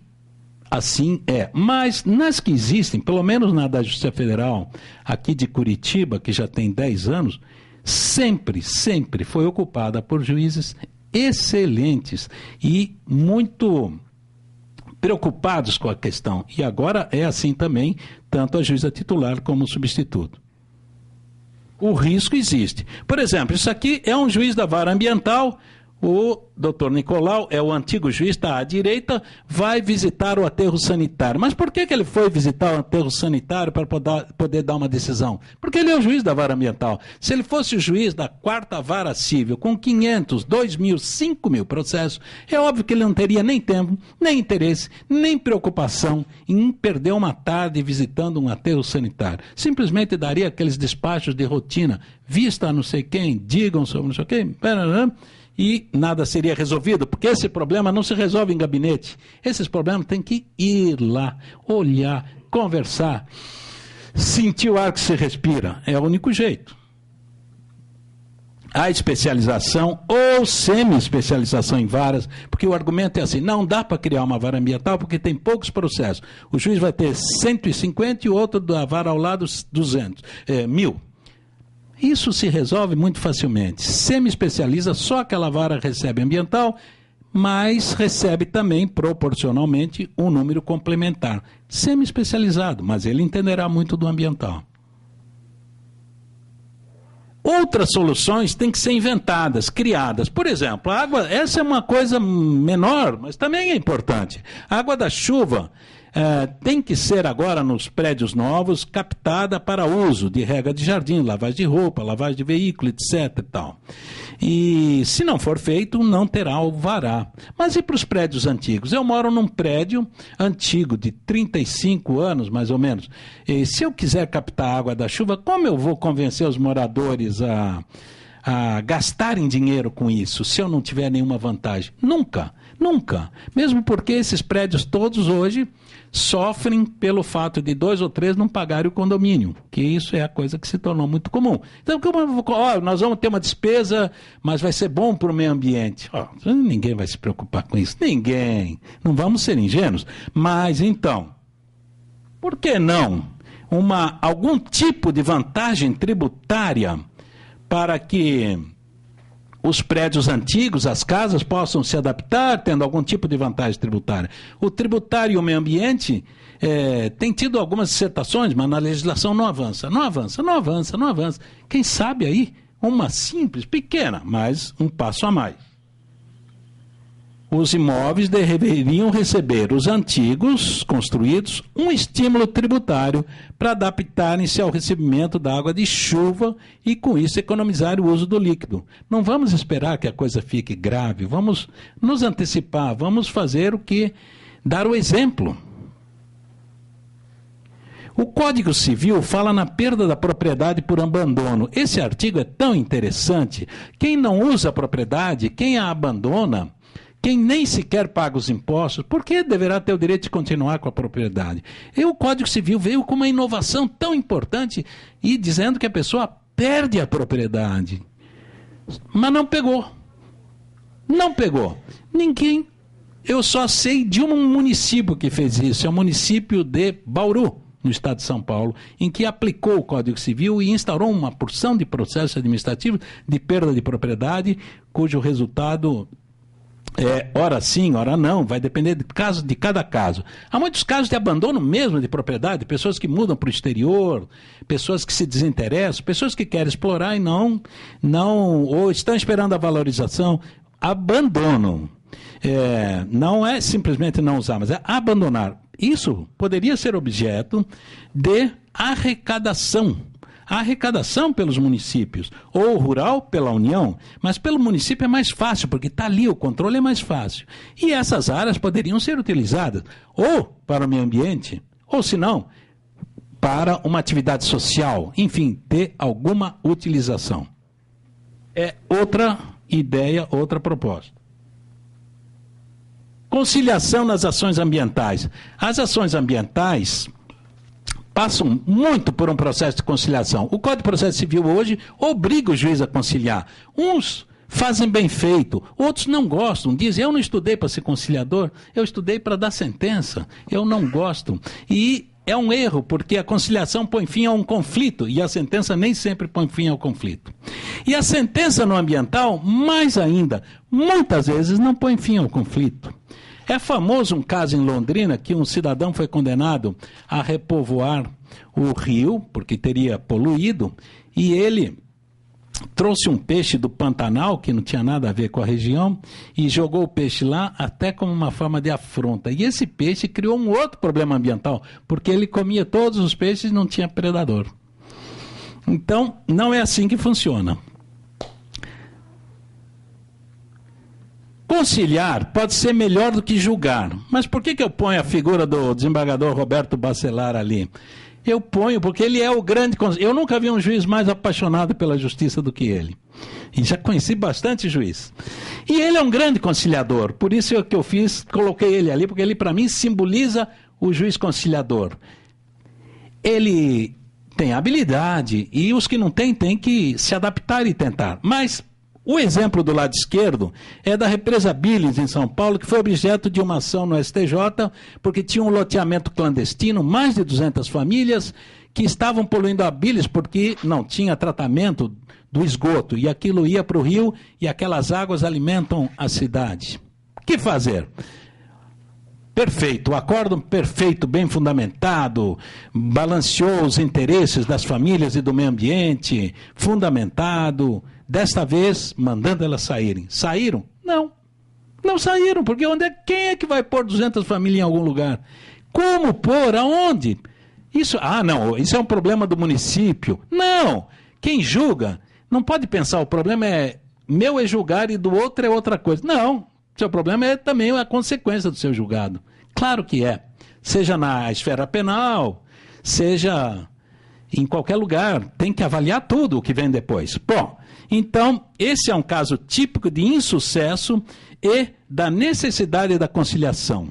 assim é. Mas nas que existem, pelo menos na da Justiça Federal, aqui de Curitiba, que já tem 10 anos, sempre foi ocupada por juízes excelentes e muito preocupados com a questão. E agora é assim também, tanto a juíza titular como o substituto. O risco existe. Por exemplo, isso aqui é um juiz da vara ambiental, O doutor Nicolau é o antigo juiz, está à direita, vai visitar o aterro sanitário. Mas por que ele foi visitar o aterro sanitário para poder dar uma decisão? Porque ele é o juiz da vara ambiental. Se ele fosse o juiz da 4ª vara civil, com 500, 2.000, 5.000 processos, é óbvio que ele não teria nem tempo, nem interesse, nem preocupação em perder uma tarde visitando um aterro sanitário. Simplesmente daria aqueles despachos de rotina, vista a não sei quem, digam sobre não sei quem, e nada seria resolvido, porque esse problema não se resolve em gabinete. Esses problemas tem que ir lá, olhar, conversar, sentir o ar que se respira. É o único jeito. A especialização ou semi-especialização em varas, porque o argumento é assim, não dá para criar uma vara ambiental porque tem poucos processos. O juiz vai ter 150 e o outro da vara ao lado 1.000. Isso se resolve muito facilmente. Semi-especializa, só aquela vara recebe ambiental, mas recebe também, proporcionalmente, um número complementar. Semi-especializado, mas ele entenderá muito do ambiental. Outras soluções têm que ser inventadas, criadas. Por exemplo, a água, essa é uma coisa menor, mas também é importante. A água da chuva tem que ser agora nos prédios novos captada para uso de rega de jardim, lavagem de roupa, lavagem de veículo, etc. E tal. E se não for feito, não terá alvará. Mas e para os prédios antigos? Eu moro num prédio antigo de 35 anos, mais ou menos. E se eu quiser captar a água da chuva, como eu vou convencer os moradores a gastarem dinheiro com isso, se eu não tiver nenhuma vantagem? Nunca, nunca. Mesmo porque esses prédios todos hoje sofrem pelo fato de 2 ou 3 não pagarem o condomínio, que isso é a coisa que se tornou muito comum. Então, nós vamos ter uma despesa, mas vai ser bom para o meio ambiente. Ninguém vai se preocupar com isso, ninguém. Não vamos ser ingênuos. Mas, então, por que não algum tipo de vantagem tributária para que os prédios antigos, as casas, possam se adaptar, tendo algum tipo de vantagem tributária? O tributário e o meio ambiente tem tido algumas dissertações, mas na legislação não avança. Não avança, não avança, não avança. Quem sabe aí, uma simples, pequena, mas um passo a mais. Os imóveis deveriam receber, os antigos construídos, um estímulo tributário para adaptarem-se ao recebimento da água de chuva e, com isso, economizar o uso do líquido. Não vamos esperar que a coisa fique grave, vamos nos antecipar, vamos fazer dar o exemplo. O Código Civil fala na perda da propriedade por abandono. Esse artigo é tão interessante. Quem não usa a propriedade, quem a abandona, quem nem sequer paga os impostos, por que deverá ter o direito de continuar com a propriedade? E o Código Civil veio com uma inovação tão importante e dizendo que a pessoa perde a propriedade. Mas não pegou. Não pegou. Ninguém. Eu só sei de um município que fez isso. É o município de Bauru, no estado de São Paulo, em que aplicou o Código Civil e instaurou uma porção de processos administrativos de perda de propriedade, cujo resultado ora sim, ora não, vai depender de cada caso. Há muitos casos de abandono mesmo de propriedade, pessoas que mudam para o exterior, pessoas que se desinteressam, pessoas que querem explorar e não ou estão esperando a valorização, abandonam. Não é simplesmente não usar, mas é abandonar. Isso poderia ser objeto de arrecadação. A arrecadação pelos municípios, ou rural pela União, mas pelo município é mais fácil, porque está ali, o controle é mais fácil. E essas áreas poderiam ser utilizadas ou para o meio ambiente, ou se não, para uma atividade social, enfim, ter alguma utilização. É outra ideia, outra proposta. Conciliação nas ações ambientais. As ações ambientais passam muito por um processo de conciliação. O Código de Processo Civil hoje obriga o juiz a conciliar. Uns fazem bem feito, outros não gostam, dizem, eu não estudei para ser conciliador, eu estudei para dar sentença, eu não gosto. E é um erro, porque a conciliação põe fim a um conflito, e a sentença nem sempre põe fim ao conflito. E a sentença no ambiental, mais ainda, muitas vezes não põe fim ao conflito. É famoso um caso em Londrina que um cidadão foi condenado a repovoar o rio, porque teria poluído, e ele trouxe um peixe do Pantanal, que não tinha nada a ver com a região, e jogou o peixe lá até como uma forma de afronta. E esse peixe criou um outro problema ambiental, porque ele comia todos os peixes e não tinha predador. Então, não é assim que funciona. Conciliar pode ser melhor do que julgar. Mas por que eu ponho a figura do desembargador Roberto Bacelar ali? Eu ponho porque ele é o grande... Eu nunca vi um juiz mais apaixonado pela justiça do que ele. E já conheci bastante juiz. E ele é um grande conciliador. Por isso que eu coloquei ele ali, porque ele para mim simboliza o juiz conciliador. Ele tem habilidade e os que não têm que se adaptar e tentar. Mas o exemplo do lado esquerdo é da represa Billings, em São Paulo, que foi objeto de uma ação no STJ, porque tinha um loteamento clandestino, mais de 200 famílias, que estavam poluindo a Billings porque não tinha tratamento do esgoto, e aquilo ia para o rio, e aquelas águas alimentam a cidade. O que fazer? Perfeito, o acórdão perfeito, bem fundamentado, balanceou os interesses das famílias e do meio ambiente, fundamentado, desta vez mandando elas saírem. Saíram? Não. Não saíram, porque quem é que vai pôr 200 famílias em algum lugar? Como pôr? Aonde? Isso é um problema do município. Não, quem julga não pode pensar, o problema meu é julgar e do outro é outra coisa. Não, seu problema é também a consequência do seu julgado. Claro que é. Seja na esfera penal, seja em qualquer lugar, tem que avaliar tudo o que vem depois. Bom, então, esse é um caso típico de insucesso e da necessidade da conciliação.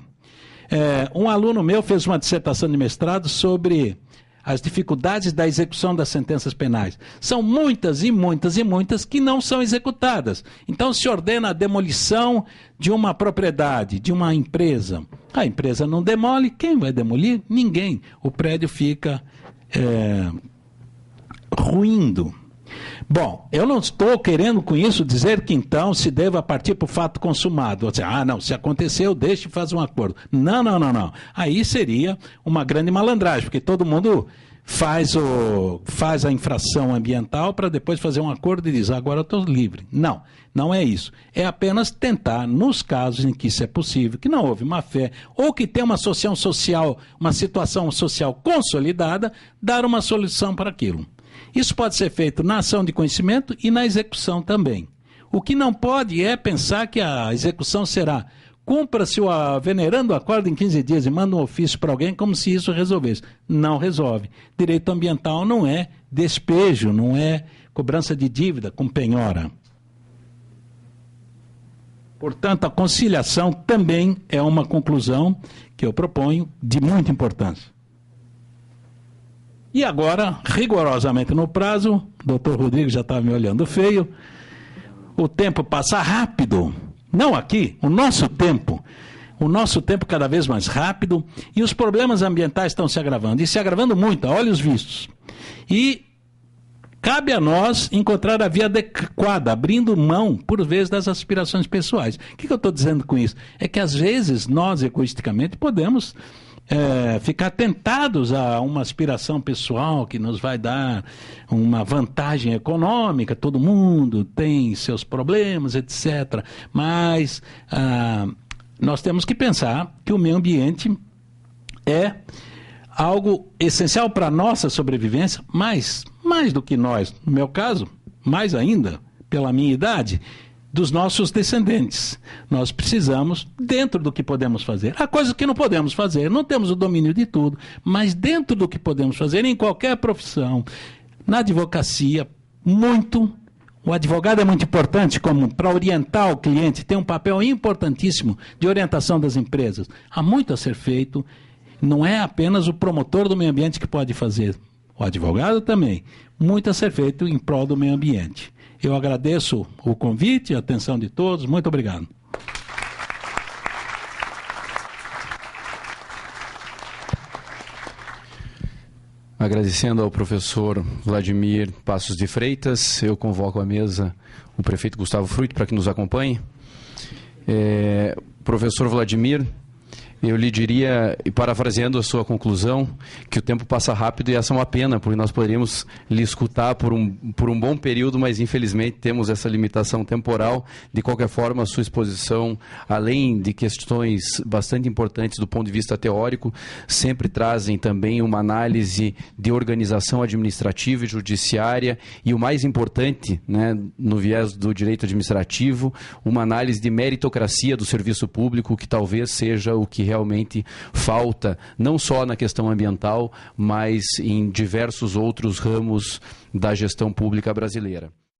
Um aluno meu fez uma dissertação de mestrado sobre as dificuldades da execução das sentenças penais. São muitas e muitas e muitas que não são executadas. Então, se ordena a demolição de uma propriedade, de uma empresa. A empresa não demole, quem vai demolir? Ninguém. O prédio fica ruindo. Bom, eu não estou querendo com isso dizer que então se deva partir para o fato consumado. Ou seja, não, se aconteceu, deixe e faz um acordo. Não. Aí seria uma grande malandragem, porque todo mundo faz a infração ambiental para depois fazer um acordo e dizer, agora eu estou livre. Não é isso. É apenas tentar, nos casos em que isso é possível, que não houve má fé, ou que tem uma situação social consolidada, dar uma solução para aquilo. Isso pode ser feito na ação de conhecimento e na execução também. O que não pode é pensar que a execução será cumpra-se o venerando o acordo em 15 dias e manda um ofício para alguém como se isso resolvesse. Não resolve. Direito ambiental não é despejo, não é cobrança de dívida com penhora. Portanto, a conciliação também é uma conclusão que eu proponho de muita importância. E agora, rigorosamente no prazo, o doutor Rodrigo já estava me olhando feio, o tempo passa rápido, não aqui, o nosso tempo cada vez mais rápido, e os problemas ambientais estão se agravando, e se agravando muito, a olhos vistos. E cabe a nós encontrar a via adequada, abrindo mão, por vezes, das aspirações pessoais. O que eu estou dizendo com isso? É que, às vezes, nós, egoisticamente, podemos ficar tentados a uma aspiração pessoal que nos vai dar uma vantagem econômica, todo mundo tem seus problemas, etc. Mas nós temos que pensar que o meio ambiente é algo essencial para a nossa sobrevivência, mais do que nós, no meu caso, mais ainda, pela minha idade, dos nossos descendentes. Nós precisamos, dentro do que podemos fazer, há coisas que não podemos fazer, não temos o domínio de tudo, mas dentro do que podemos fazer, em qualquer profissão, na advocacia, o advogado é muito importante como para orientar o cliente, tem um papel importantíssimo de orientação das empresas. Há muito a ser feito, não é apenas o promotor do meio ambiente que pode fazer, o advogado também, muito a ser feito em prol do meio ambiente. Eu agradeço o convite e a atenção de todos. Muito obrigado. Agradecendo ao professor Vladimir Passos de Freitas, eu convoco à mesa o prefeito Gustavo Frutti para que nos acompanhe. Professor Vladimir, Eu lhe diria, e parafraseando a sua conclusão, que o tempo passa rápido e essa é uma pena, porque nós poderíamos lhe escutar por um bom período, mas infelizmente temos essa limitação temporal. De qualquer forma, a sua exposição, além de questões bastante importantes do ponto de vista teórico, sempre trazem também uma análise de organização administrativa e judiciária e, o mais importante, né, no viés do direito administrativo, uma análise de meritocracia do serviço público, que talvez seja o que realmente falta, não só na questão ambiental, mas em diversos outros ramos da gestão pública brasileira.